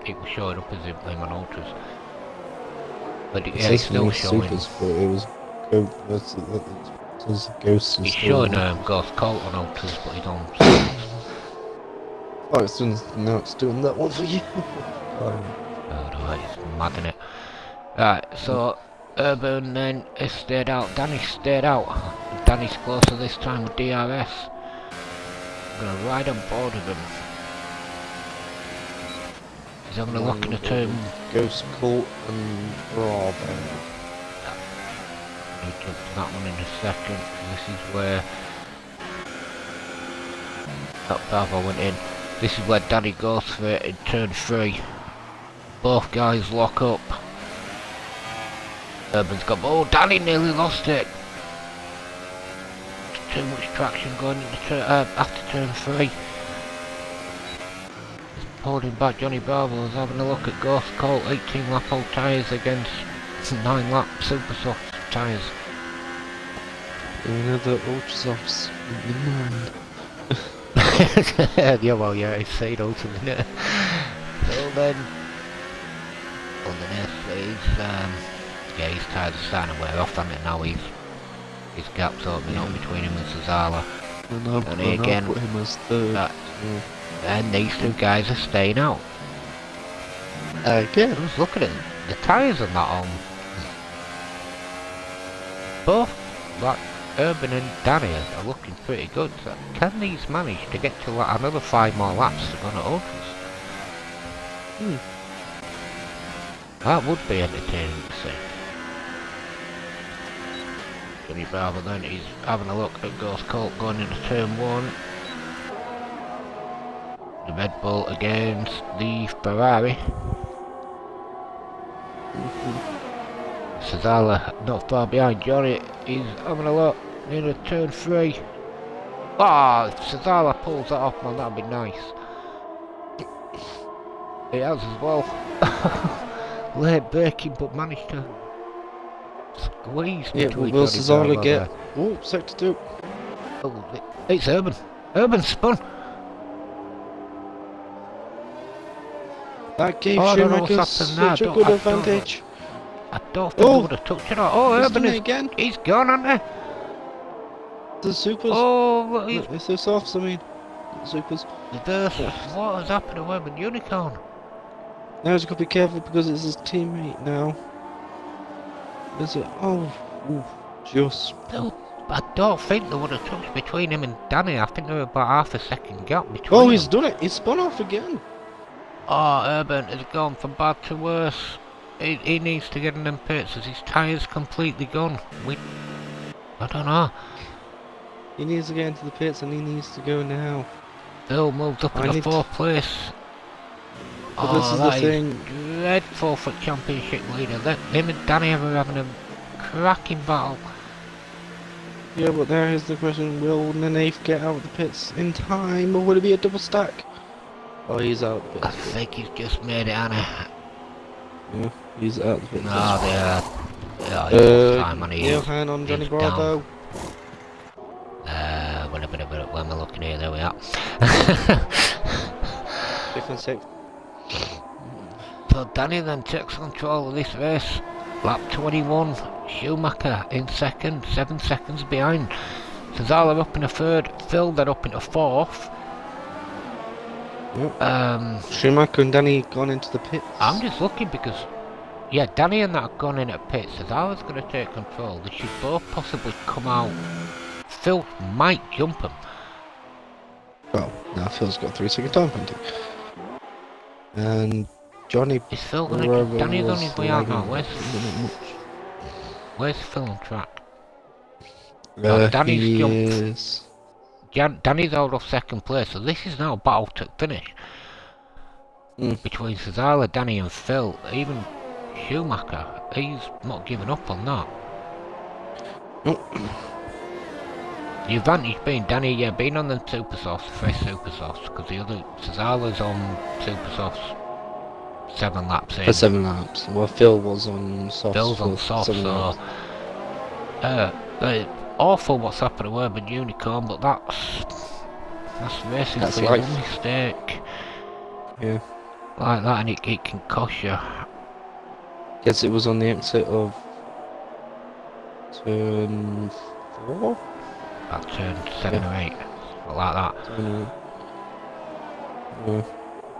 it was showing up as him on Ultras, but it's still showing. Supers, but it was Ghosts. He's showing Ghost Colt on Ultras, but he's on. Oh, it's doing that one for you. Oh no, it's mad, innit? Right, so Urban then has stayed out. Danny stayed out. Danny's closer this time with DRS. I'm gonna ride on board with him. He's having a look in the turn. Ghost Colt and Bravo. We'll jump to that one in a second. This is where that Bravo went in. This is where Danny goes for it in turn 3. Both guys lock up. Urban's got, oh, Danny nearly lost it. Too much traction going into after turn 3. He's holding back. Johnny Bravo's having a look at Ghost Colt, 18 lap old tyres against 9 lap Super Soft tyres. Another Ultra Softs in mind. Yeah, well, yeah, it's said ultimately. So then, underneath is, yeah, his tyres are starting to wear off, and now his gap's opening up between him and Cesala. And he again, put him as 3rd. And these 2 guys are staying out. Again? Just look at it, the tyres are not on. Both, like, Urban and Danny are looking pretty good. So can these manage to get to like another 5 more laps to go to Ultras? That would be entertaining to see. Johnny Bravo then, he's having a look at Ghost Colt going into turn 1. The Red Bull against the Ferrari. Cesala not far behind Johnny, he's having a look into turn 3. Ah, if Cesala pulls that off, man, that'd be nice. He has as well. Late braking, but managed to squeeze between will Johnny Cesala Bravo get... there. Oh, sector 2. Oh, it's Urban. Urban spun. That gave Schumacher such a good advantage. I don't think they would have touched it. Oh, Urban is again. He's gone, hasn't he? The Supers. Oh, look, It's the Softs, I mean. Supers. What has happened to Urban Unicorn? Now he's got to be careful because it's his teammate now. Is it? Oh, just. No, I don't think there would have touched between him and Danny. I think there was about half a second gap between Oh, them. he's done it. He's spun off again. Oh, Urban has gone from bad to worse. He needs to get in them pits as his tyre's completely gone. I don't know. He needs to get into the pits and he needs to go now. Bill moved up in the 4th place. But this is the thing. Dreadful for championship leader. Him and Danny are having a cracking battle. Yeah, but there is the question, will Nenave get out of the pits in time, or will it be a double stack? Oh, he's out of the I pits. think he's just made it, Anna. Yeah, he's out of the pits. No, they are. Time on Johan on Johnny Bravo. When am I looking here? There we are. 5th and 6th. So Danny then takes control of this race. Lap 21, Schumacher in 2nd, 7 seconds behind. Cesala up in a 3rd, Phil then up in a 4th. Yep. Schumacher and Danny gone into the pits. I'm just looking because, yeah, Danny and that have gone in at pits. Cesala's going to take control. They should both possibly come out Phil might jump him. Well, now Phil's got 3-second time penalty. And Johnny Is Phil gonna Bravo Danny's on was his way out now. lagging Where's Phil on track? Danny's he jumped. is... Danny's out of second place, so this is now a battle to finish. Between Cesaro, Danny and Phil. Even Schumacher, he's not giving up on that. Nope. The advantage being Danny, being on the super softs, fresh super softs, because the other Cesaro's on super softs 7 laps in. For 7 laps. Well, Phil was on softs. Phil's on softs, so awful what's happened to Urban Unicorn, but that's racing for your own mistake. Yeah. Like that, and it can cost you. Guess it was on the exit of turn 4? About turn 7 or 8, or like that. Yeah.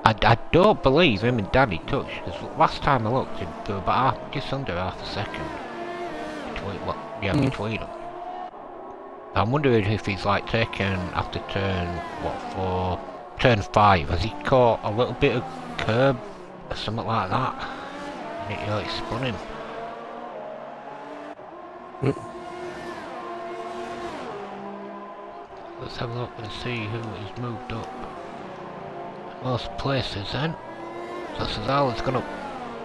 I don't believe him and Danny touched, because last time I looked, they were about just under half a second between them. I'm wondering if he's like taken after turn 4, turn 5. Has he caught a little bit of curb or something like that? And it spun him. Let's have a look and see who has moved up. Most places then. So Cesaro's gone up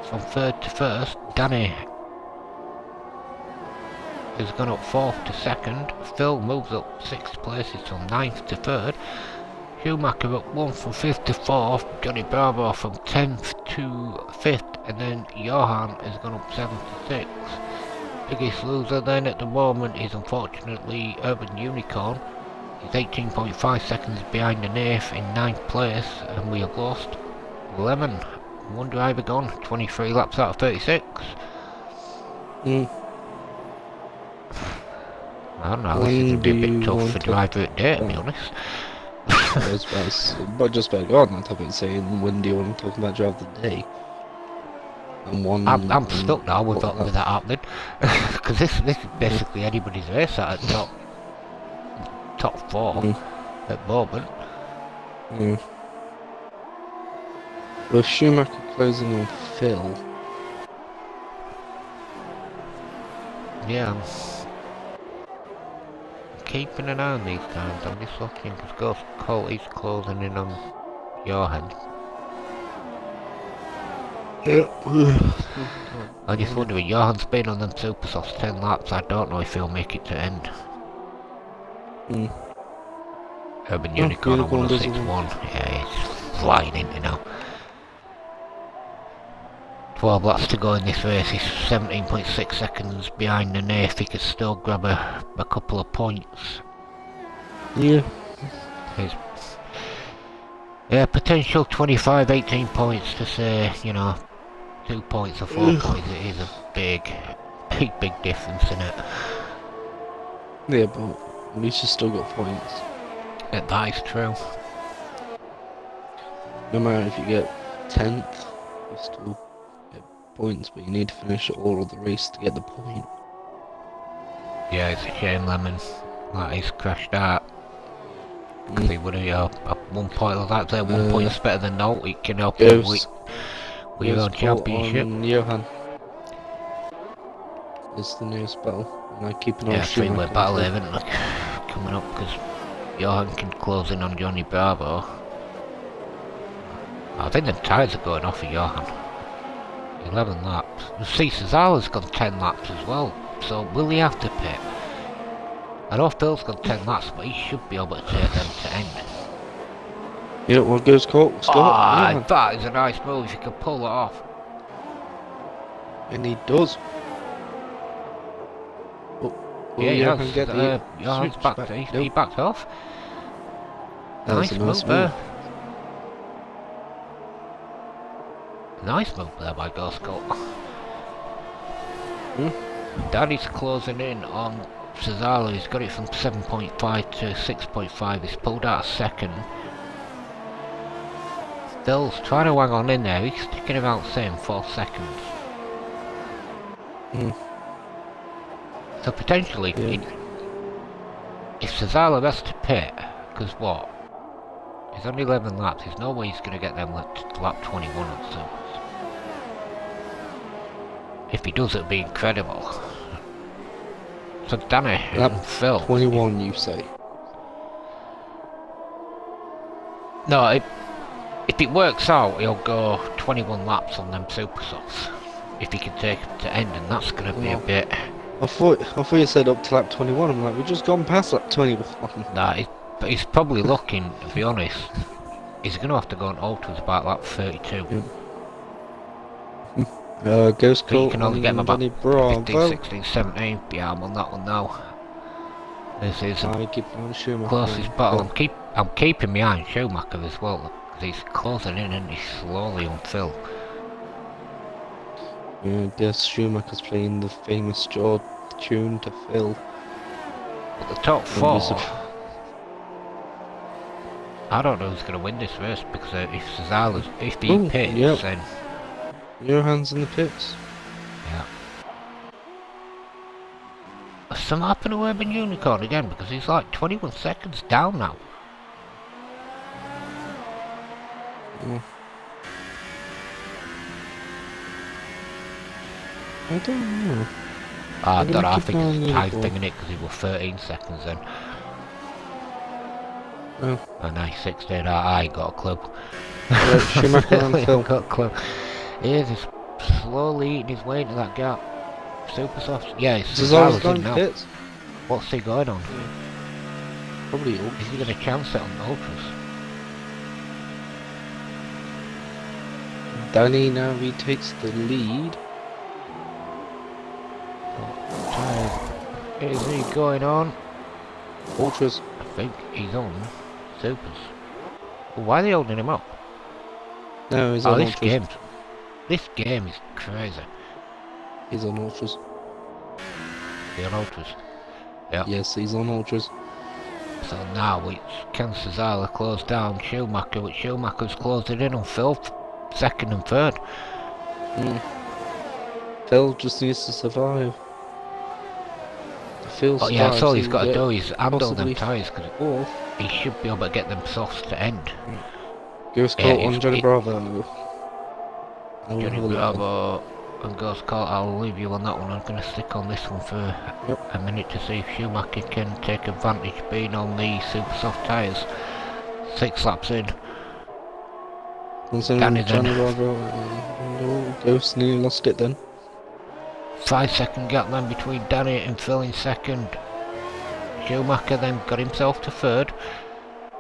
from 3rd to 1st. Danny has gone up 4th to 2nd. Phil moves up 6 places from 9th to 3rd. Schumacher up 1 from 5th to 4th. Johnny Bravo from 10th to 5th. And then Johan has gone up 7th to 6th. Biggest loser then at the moment is unfortunately Urban Unicorn. He's 18.5 seconds behind the Nath in 9th place, and we have lost 11. One driver gone, 23 laps out of 36. I don't know, this is going to be a bit tough for driver at day, to be honest. But just back on that topic, saying when do you want to talk about driver of the day? And I'm stuck now with that happening, because this is basically anybody's race at top 4 at the moment. With Schumacher closing on Phil. Yeah, I'm keeping an eye on these times. I'm just looking, because Colt is closing in on Johan. I just wonder if Johan's been on them super softs 10 laps, I don't know if he'll make it to end. Urban Unicorn on 106.1, yeah, he's flying into now. 12 laps to go in this race, he's 17.6 seconds behind the Nath, he could still grab a couple of points. Yeah. Potential 25, 18 points to say, 2 points or 4 points, it is a big difference in it. Yeah, but at least you still got points. That is true. No matter if you get 10th, you still get points, but you need to finish all of the race to get the point. Yeah, it's a shame Lemon, like he's crashed out. Because he would have at 1 point like that, there 1 point's better than no, it can help you with your own championship. Johan is the nearest battle, and I keep an eye on Schumacher. 3-way battle event coming up, because Johan can close in on Johnny Bravo. I think the tyres are going off for Johan. 11 laps. See, Cesaro's gone 10 laps as well, so will he have to pit? I know Phil's got 10 laps, but he should be able to take them to end. You know what goes Scott? That is a nice move if you can pull it off. And he does. Johan's backed, he backed off. Nice move there. Nice move there by Go Scott. Danny's closing in on Cesaro, he's got it from 7.5 to 6.5, he's pulled out a second. Phil's trying to hang on in there, he's sticking about the same 4 seconds. So potentially, if Cesaro has to pit, because what? He's only 11 laps, there's no way he's going to get them to lap 21 on Supers. If he does, it'll be incredible. So Danny and Phil. 21, you say? No, if it works out, he'll go 21 laps on them super softs. If he can take them to end, and that's going to be a bit. I thought you said up to lap 21. I'm like, we've just gone past lap 21. Nah, but he's probably looking, to be honest, he's going to have to go on ultras about lap 32. Ghost So you Colt can only get him about 15, Bravo. 16, 17. Yeah, I'm on that one now. This is I keep on Schumacher. closest battle. I'm keeping behind Schumacher as well, because he's closing in and he's slowly on Phil. Yeah, I guess Schumacher's playing the famous George tune to Phil. But the top four, I don't know who's going to win this race, because if Cesaro's, if he pits, then... Johan's in the pits. Yeah. Has something happened to Urban Unicorn again, because he's like 21 seconds down now. I don't know. I don't know, I think it's time thinging it, because he was 13 seconds then. Oh. Oh nice, 16, I ain't got a clue. Right, Schumacher and Phil. Got a clue. He is, he's slowly eating his way into that gap. Super soft. Yeah, Cesaro's gone in now. pits. What's he going on? Probably Is he going to chance it on the ultras? Danny now retakes the lead. Is he going on? Ultras. I think he's on supers. Well, why are they holding him up? No, he's on this ultras. This game is crazy. He's on ultras. He's on ultras. Yeah. Yes, he's on ultras. So now it's can Cesaro close down Schumacher, which Schumacher's closing in on Phil, second and third. Phil just needs to survive. Oh yeah, that's all he's got to do is handle them possibly tyres, because he should be able to get them softs to end. Ghost Colt on Johnny Bravo. Johnny Bravo and Ghost Colt, I'll leave you on that one. I'm going to stick on this one for a minute to see if Schumacher can take advantage being on the super soft tyres. 6 laps in. Johnny Bravo. No, Ghost nearly lost it then. 5-second gap then between Danny and Phil in second. Schumacher then got himself to third,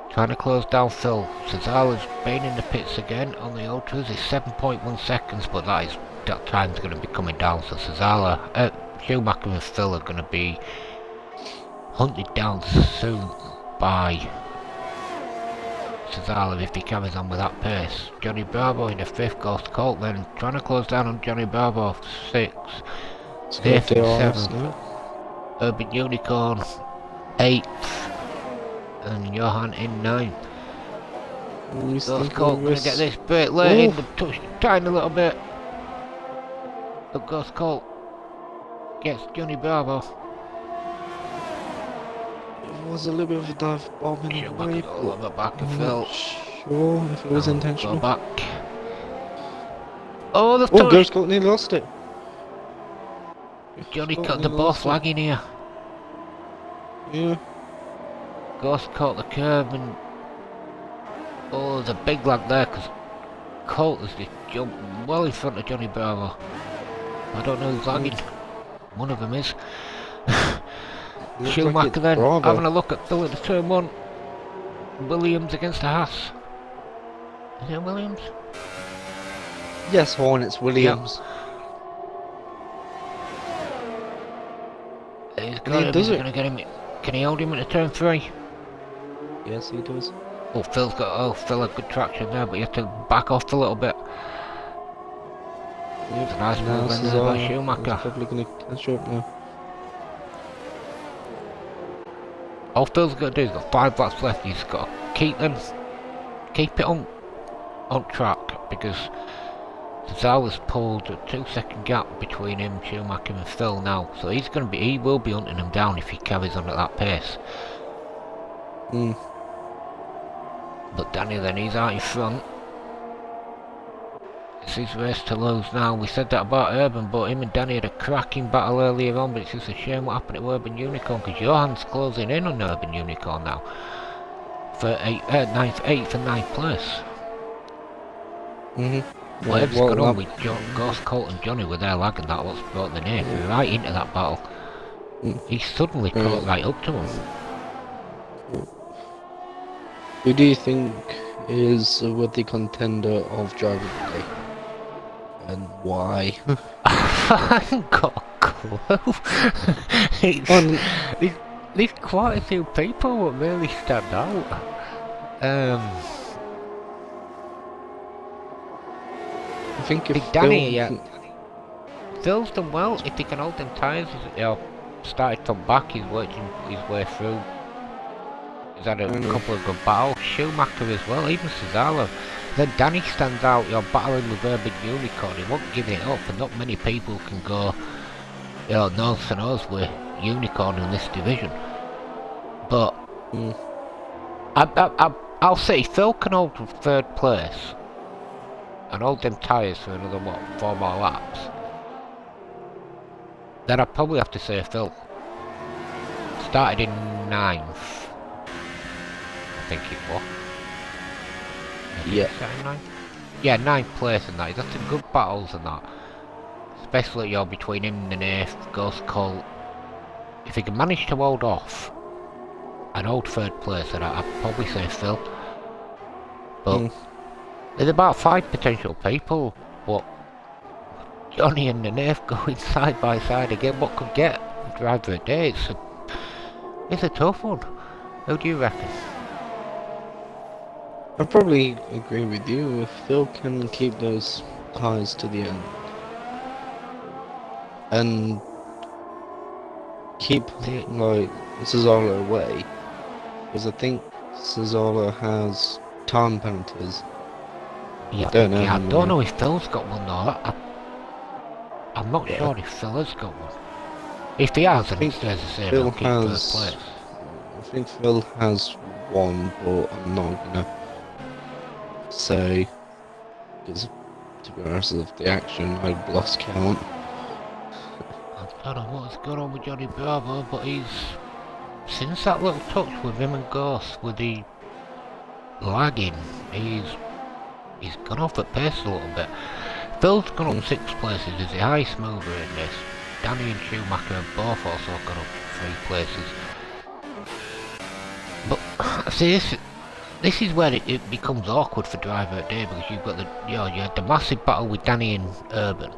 trying to close down Phil. Cesaro's been in the pits again on the ultras. It's 7.1 seconds, but that time's going to be coming down. So Schumacher and Phil are going to be hunted down soon by Cesaro if he carries on with that pace. Johnny Bravo in the 5th, Ghost Colt then trying to close down on Johnny Bravo 6. 5th and 7th. Urban Unicorn 8th. And Johan in 9th. Ghost Colt going to get this bit late in the touch tiny little bit. But Ghost Colt gets Johnny Bravo. It was a little bit of a dive bomb in the way. A little bit back of Phil. Sure, if it was intentional. Go back. Oh, the touch! Ghost Colt nearly lost it. Johnny cut the ball flagging here. Yeah. Ghost caught the curb and... Oh, there's a big lag there because Colt has just jumped well in front of Johnny Bravo. I don't know who's lagging. One of them is. Schumacher like then Bravo. Having a look at Phil at the turn 1. Williams against the Haas. Is it Williams? Yes, Hornets Williams. Yep. He's going to get him. Can he hold him into turn 3? Yes, he does. Oh, Phil had good traction there, but you have to back off a little bit. Yep. It's a nice move in there by Schumacher. He's probably going to catch up now. All Phil's got to do is got 5 laps left. He's got to keep it on track, because Cesaro's pulled a 2-second gap between him, Schumacher and Phil now. So he will be hunting him down if he carries on at that pace. Mm. But Danny then, he's out in front. It's his race to lose now. We said that about Urban, but him and Danny had a cracking battle earlier on, but it's just a shame what happened to Urban Unicorn, because Johan's closing in on Urban Unicorn now. For 8th and 9th place. Whatever's gone on with Ghost, Colt and Johnny with their lag and that, what's brought the name right into that battle. He suddenly caught right up to him. Who do you think is a worthy contender of Driver of the Day? And why? I haven't got a clue. There's quite a few people that really stand out. I think if Danny, Phil's done well. If he can hold them tyres, started from back, he's working his way through. He's had a couple of good battles. Schumacher as well, even Cesaro. Then Danny stands out, you're battling with Urban Unicorn, he won't give it up, and not many people can go, nose to nose with Unicorn in this division. But I'll say Phil can hold 3rd place and hold them tyres for another 4 more laps. Then I'd probably have to say Phil. Started in 9th, I think it was. Yeah. Yeah, 9th place and that. He's had some good battles and that. Especially between him and 8th, Ghost Colt. If he can manage to hold off and hold 3rd place, then I'd probably say Phil. But there's about 5 potential people, but Johnny and the Nath going side by side again. What could get Driver of the Day? It's a tough one. Who do you reckon? I probably agree with you. If Phil can keep those ties to the end and keep Cesaro away, because I think Cesaro has time penalties. Yeah, I don't know if Phil's got one though. I'm not sure if Phil has got one. If he has, then he stays the same. Phil has. I think Phil has one, but I'm not gonna say, because to be honest with the action, I've lost count. I don't know what's going on with Johnny Bravo, but since that little touch with him and Ghost with the lagging, he's gone off at pace a little bit. Phil's gone up 6 places, he's the highest mover in this. Danny and Schumacher have both also gone up 3 places. But see, this is where it becomes awkward for Driver of the Day, because you've got you had the massive battle with Danny and Urban.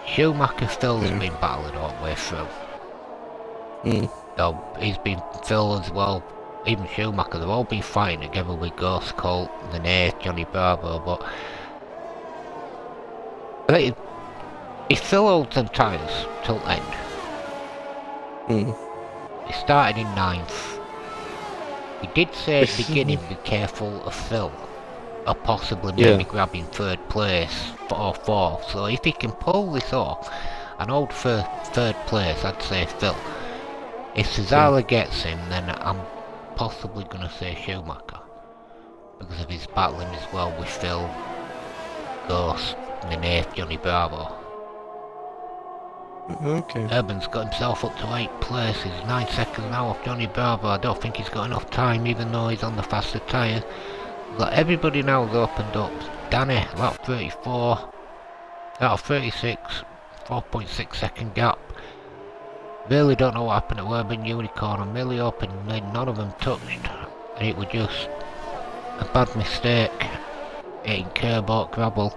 Schumacher Phil's been battling all the way through. He's been Phil as well. Even Schumacher, they've all been fighting together with Ghost Colt, the Nath, Johnny Bravo, but if Phil holds them tyres till end, he started in 9th. He did say at the beginning, be careful of Phil, or possibly maybe grabbing 3rd place or 4th. So if he can pull this off and hold for 3rd place, I'd say Phil. If Cesaro gets him, then I'm possibly going to say Schumacher, because of his battling as well with Phil, Ghost, and Nath, Johnny Bravo. Okay. Urban's got himself up to 8th place, he's 9 seconds now off Johnny Bravo. I don't think he's got enough time, even though he's on the faster tyre. Like, everybody now's opened up. Danny, lap 34, out of 36, 4.6 second gap. Really don't know what happened to Urban Unicorn. I'm really hoping none of them touched, and it was just a bad mistake, hitting curb or gravel.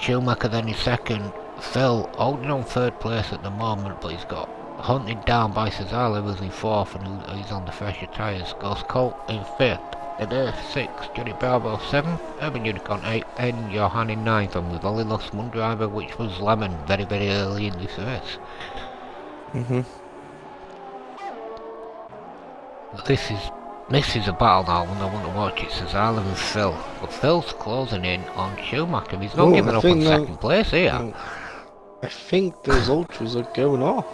Schumacher then in 2nd. Phil holding on 3rd place at the moment, but he's got hunted down by Cesaro, who's in 4th, and he's on the fresher tyres. Ghost Colt in 5th, and 6th, Johnny Bravo 7th, Urban Unicorn 8th, and Johan in 9th, and we've only lost one driver, which was Lemon, very, very early in this race. But this is a battle now, and I want to watch it. Cesaro and Phil, but Phil's closing in on Schumacher. He's not giving up on 2nd place here. I think those ultras are going off.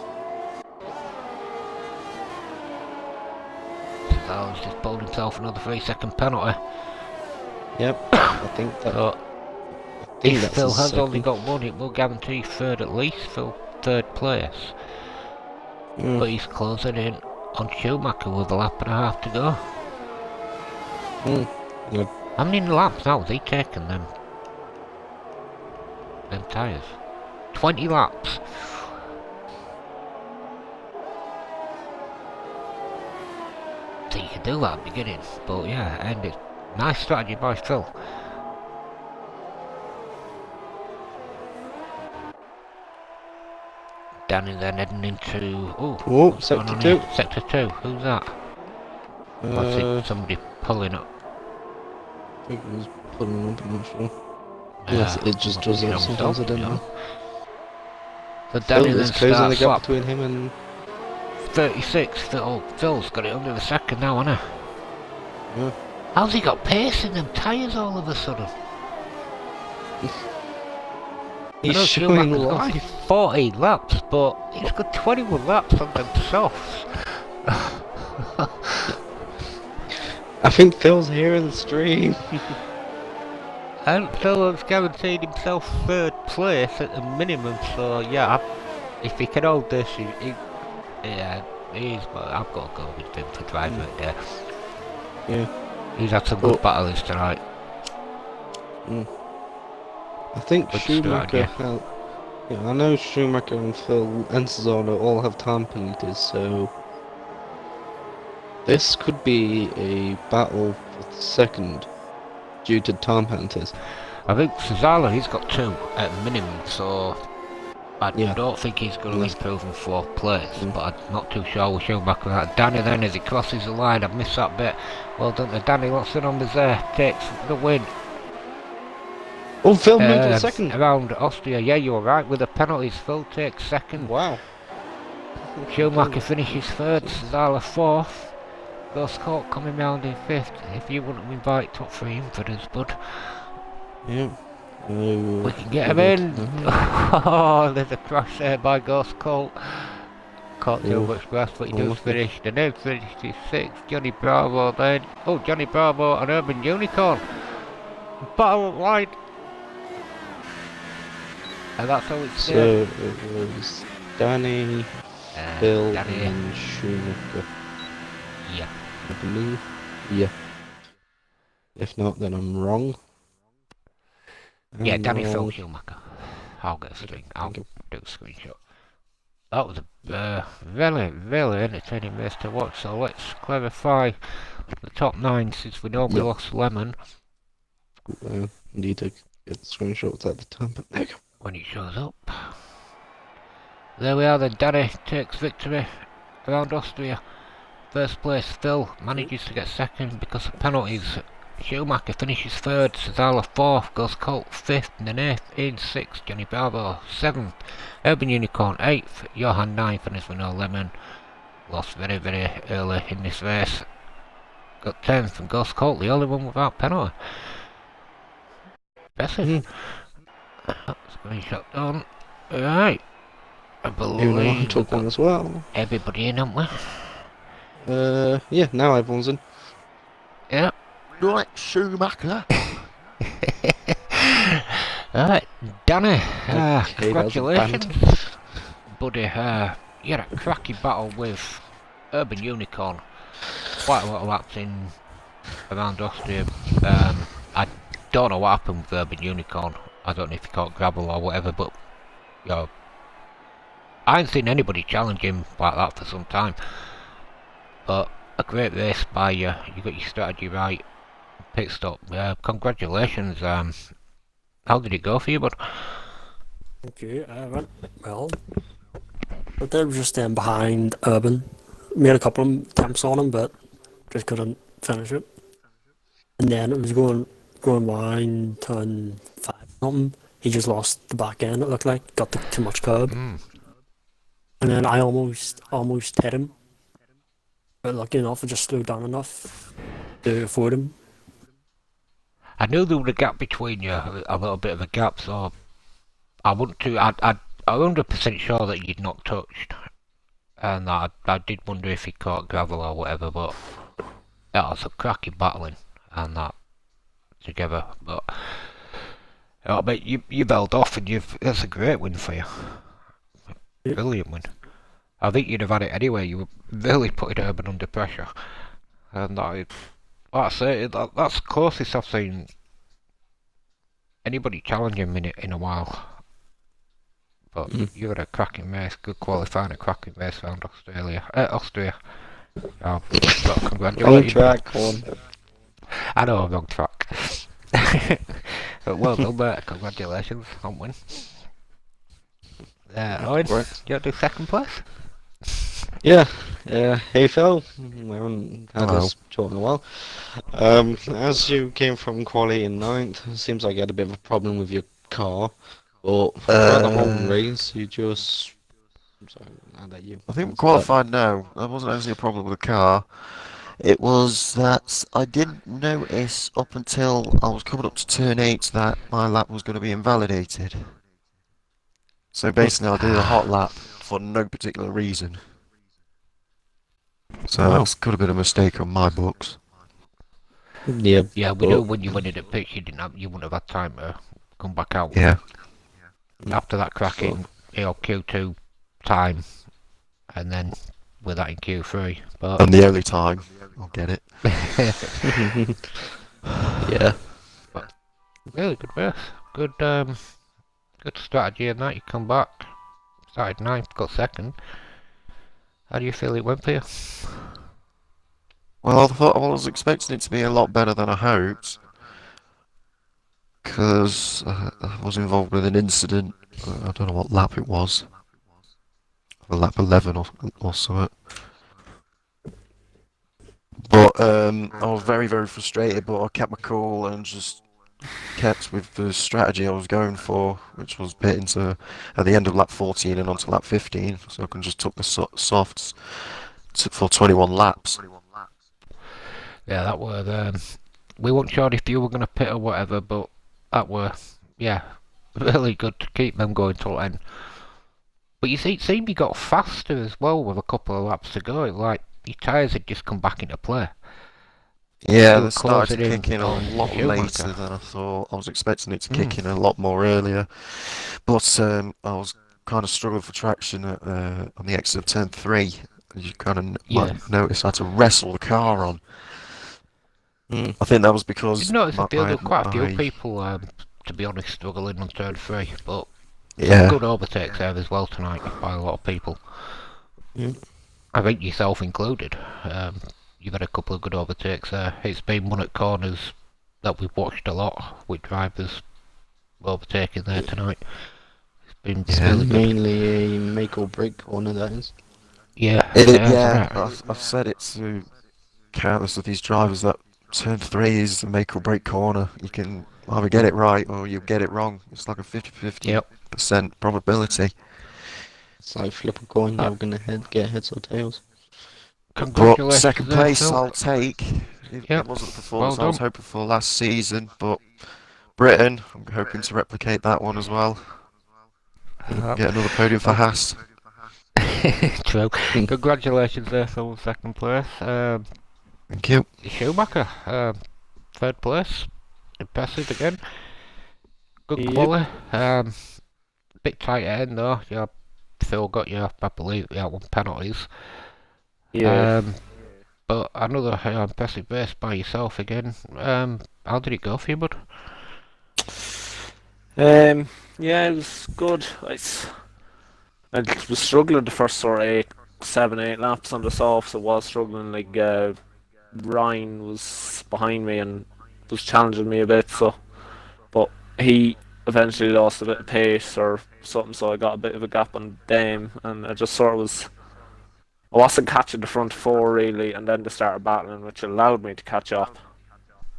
Cesar's just bowled himself another 3-second penalty. Yep, I think that. So, I think if that's Phil his has second. only got one, it will guarantee third at least, Phil, third place. Yeah. But he's closing in on Schumacher with a lap and a half to go. Yeah. How many laps now has he taken them tyres? 20 laps. So you can do that at the beginning, but yeah, ended. Nice strategy by Phil. Danny then heading into... Oh, sector 2. Sector 2, who's that? What's it? Somebody pulling up. I think it was pulling up, I'm not sure. Unless it just does that sometimes, I don't know. So Danny Phil then is closing the starts gap lap between him and... 36. Phil's got it under the second now, hasn't he? Yeah. How's he got pace in them tyres all of a sudden? He's showing life. 14 laps, but he's got 21 laps on them softs. I think Phil's hearing the stream. And Phil has guaranteed himself third place at the minimum, so yeah, if he can hold this, but I've got to go with him for driver it there. Yeah. He's had some good battles tonight. I think Good Schumacher... start, yeah, I know Schumacher and Phil and Cesar all have time penalties, so... This could be a battle for second due to time penalties. I think Cesar, he's got 2 at minimum, so I don't think he's going to improve in 4th place, but I'm not too sure with Schumacher. That Danny then, as he crosses the line, I've missed that bit. Well done to Danny, what's the numbers there? Takes the win. Oh, Phil moved to second. Around Austria, yeah, you were right with the penalties. Phil takes second. Wow. Schumacher finishes third, Cesar 4th. Ghost Court coming round in 5th. If you wouldn't invite top 3 in for us, bud. Yeah. We can get him in. Oh, there's a crash there by Ghost Colt. Can't too much grass, but he does finish. The next finished is 6th. Johnny Bravo then. Oh, Johnny Bravo and Urban Unicorn. Battle line. And that's how it's so it was Danny, Phil, and Schumacher. Yeah. I believe. Yeah. If not, then I'm wrong. Yeah, Danny, Phil, Schumacher. I'll get a screen. I'll do a screenshot. That was a really, really entertaining race to watch. So let's clarify the top 9 since we know we lost Lemon. Need to get the screenshots at the time, but there you go. When it shows up. There we are then, Danny takes victory around Austria. First place, Phil manages to get second because of penalties. Schumacher finishes third, Cesar 4th, Ghost Colt 5th, and then 8th in 6th, Johnny Bravo 7th, Urban Unicorn 8th, Johan 9th, and as we know, Lemon lost very, very early in this race. Got 10th, and Ghost Colt, the only one without penalty. Impressive. Screenshot done. Right. I believe I took one as well. Everybody in, haven't we? Yeah, now everyone's in. Yeah. Right, Schumacher. Alright, Danny, Okay, congratulations. Buddy, you had a cracking battle with Urban Unicorn. Quite a lot of laps in around Austria. I don't know what happened with Urban Unicorn. I don't know if he caught gravel or whatever, but you know, I ain't seen anybody challenge him like that for some time. But a great race by you. You got your strategy right. Pit stop. Congratulations. How did it go for you, bud? Okay, I went well. But they were just behind Urban. Made a couple of attempts on him, but just couldn't finish it. And then it was going wide, turn 5 something. He just lost the back end, it looked like. Got too much curb. And then I almost hit him. But lucky enough, I just slowed down enough to avoid him. I knew there was a gap between you, a little bit of a gap, so I wouldn't too. I'm 100% sure that you'd not touched, and I did wonder if he caught gravel or whatever, but That was a cracking battling and that together. But you've held off and that's a great win for you. Yep. Brilliant win. I think you'd have had it anyway. You were really putting Urban under pressure, and like I say, that's the closest I've seen anybody challenging me in a while. But you had a cracking race, good qualifying, a cracking race around Austria. But congratulations. Wrong track, one. I know, wrong track. But well done, mate. Congratulations on win. Owen, do you want to do second place? Yeah, hey Phil, we haven't had this talk in a while. As you came from quali in ninth, it seems like you had a bit of a problem with your car, but throughout the whole race, you just... I'm sorry, I'll let you... I think we're qualified now. That wasn't actually a problem with the car. It was that I didn't notice up until I was coming up to turn 8 that my lap was going to be invalidated. So basically I did a hot lap for no particular reason. So that's could have been a mistake on my books. Yeah, we knew when you went in at pitch you wouldn't have had time to come back out. Yeah. After that cracking Q2 time, and then with that in Q3. But And the only time, I'll get it. yeah. But really good race. Good strategy in that. You come back, started ninth, got second. How do you feel it went for you? Well, I was expecting it to be a lot better than I hoped. Because I was involved with an incident. I don't know what lap it was. Lap 11 or something. But I was very, very frustrated, but I kept my cool and just kept with the strategy I was going for, which was pit into at the end of lap 14 and onto lap 15, so I can just took the softs for 21 laps. Yeah, that were we weren't sure if you were going to pit or whatever, but that were really good to keep them going till the end. But you see, it seemed you got faster as well with a couple of laps to go. Like your tyres had just come back into play. Yeah, You were they started to closing kick in a on lot Schumacher. later than I thought. I was expecting it to kick in a lot more earlier, but I was kind of struggling for traction on the exit of turn 3. As you kind of might notice, I had to wrestle the car on. I think that was because You'd notice that there were quite a few people, to be honest, struggling on turn 3, but some good overtakes there as well tonight by a lot of people. I think yourself included. You've had a couple of good overtakes there. It's been one at corners that we've watched a lot with drivers overtaking there tonight. It's been really good. Mainly a make or break corner, that is. I've said it to countless of these drivers that turn 3 is the make or break corner. You can either get it right or you get it wrong. It's like a 50-50% probability. It's like flip a coin, you're gonna get heads or tails. Congratulations. But second place Phil. I'll take. It wasn't the performance Well I was hoping for last season, but Britain, I'm hoping to replicate that one as well. Get another podium for Haas. True. Congratulations there, Phil, second place. Thank you. Schumacher, third place. Impressive again. Good quality. Bit tight at end though. Yeah, Phil got you, I believe, one penalties. But another impressive race by yourself again. How did it go for you, bud? Yeah, it was good. I was struggling the first sort of 7, 8 laps on the softs. I was struggling. Like Ryan was behind me and was challenging me a bit. But he eventually lost a bit of pace or something, so I got a bit of a gap on Dame, and I just sort of I wasn't catching the front 4 really, and then they started battling, which allowed me to catch up.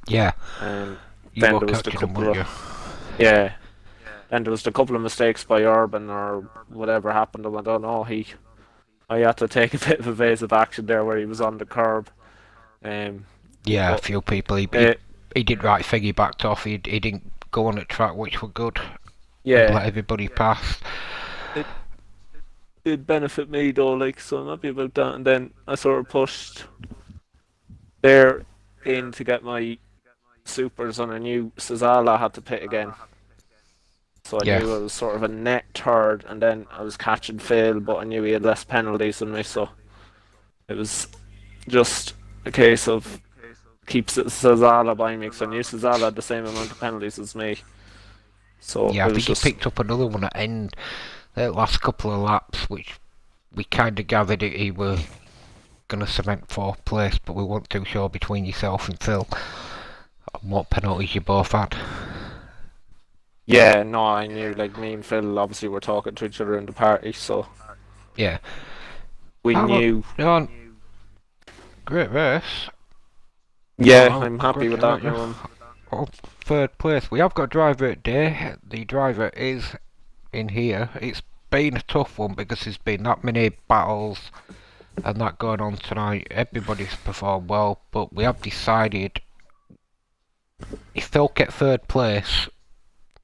Yeah. And You then were there was the catching them, couple weren't of then there was a couple of mistakes by Urban or whatever happened. I don't know. I had to take a bit of evasive action there where he was on the curb. A few people. He did right thing. He backed off. He didn't go on the track, which were good. Yeah. Let everybody pass. It did benefit me though, like, so I'm happy about that. And then I sort of pushed They're in to get my supers on a new Sazala had to pit again. So I Yeah. knew I was sort of a net third, and then I was catching Phil, but I knew he had less penalties than me, so it was just a case of keeps Sazala by me, because I knew Sazala had the same amount of penalties as me. So Yeah, it I was think he just picked up another one at end the last couple of laps, which we kind of gathered he were going to cement fourth place, but we weren't too sure between yourself and Phil on what penalties you both had. yeah, no, I knew like me and Phil obviously were talking to each other in the party, so Yeah. we How knew. about John? Great race. Yeah, Oh, I'm happy with that congratulate now. you. Oh, third place. We have got a driver today. The driver is in here. It's been a tough one because there's been that many battles and that going on tonight. Everybody's performed well, but we have decided if Phil get third place,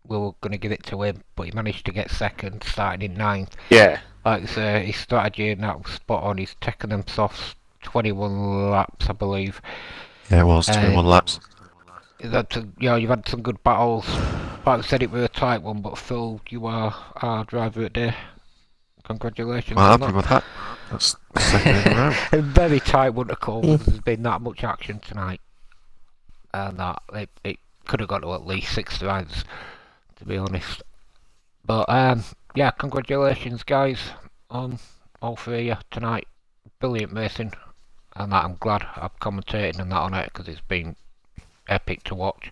we were going to give it to him, but he managed to get second, starting in ninth. Yeah, Like I say, his strategy and that was spot on. He's taken them soft 21 laps, I believe. Yeah, it was 21 laps. You've had some good battles. Like I said, it was a tight one, but Phil, you are our driver of the day. Congratulations Well, on happy that. with that. That's the second in a row. A very tight one to call because there's been that much action tonight. And that it could have got to at least 6 rounds, to be honest. But yeah, congratulations guys on all three of you tonight. Brilliant racing, and that I'm glad I'm commentating and that on it because it's been epic to watch.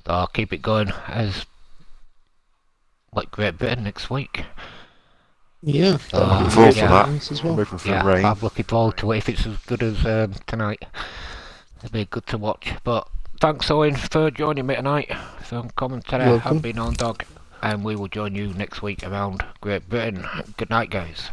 So I'll keep it going as like Great Britain next week. Yeah, Looking forward to yeah. that. As I'm well. hoping for Yeah, rain. I'm looking forward to it if it's as good as tonight. It'll be good to watch. But thanks Owen for joining me tonight for commentary. Welcome. I've been on Dog, and we will join you next week around Great Britain. Good night guys.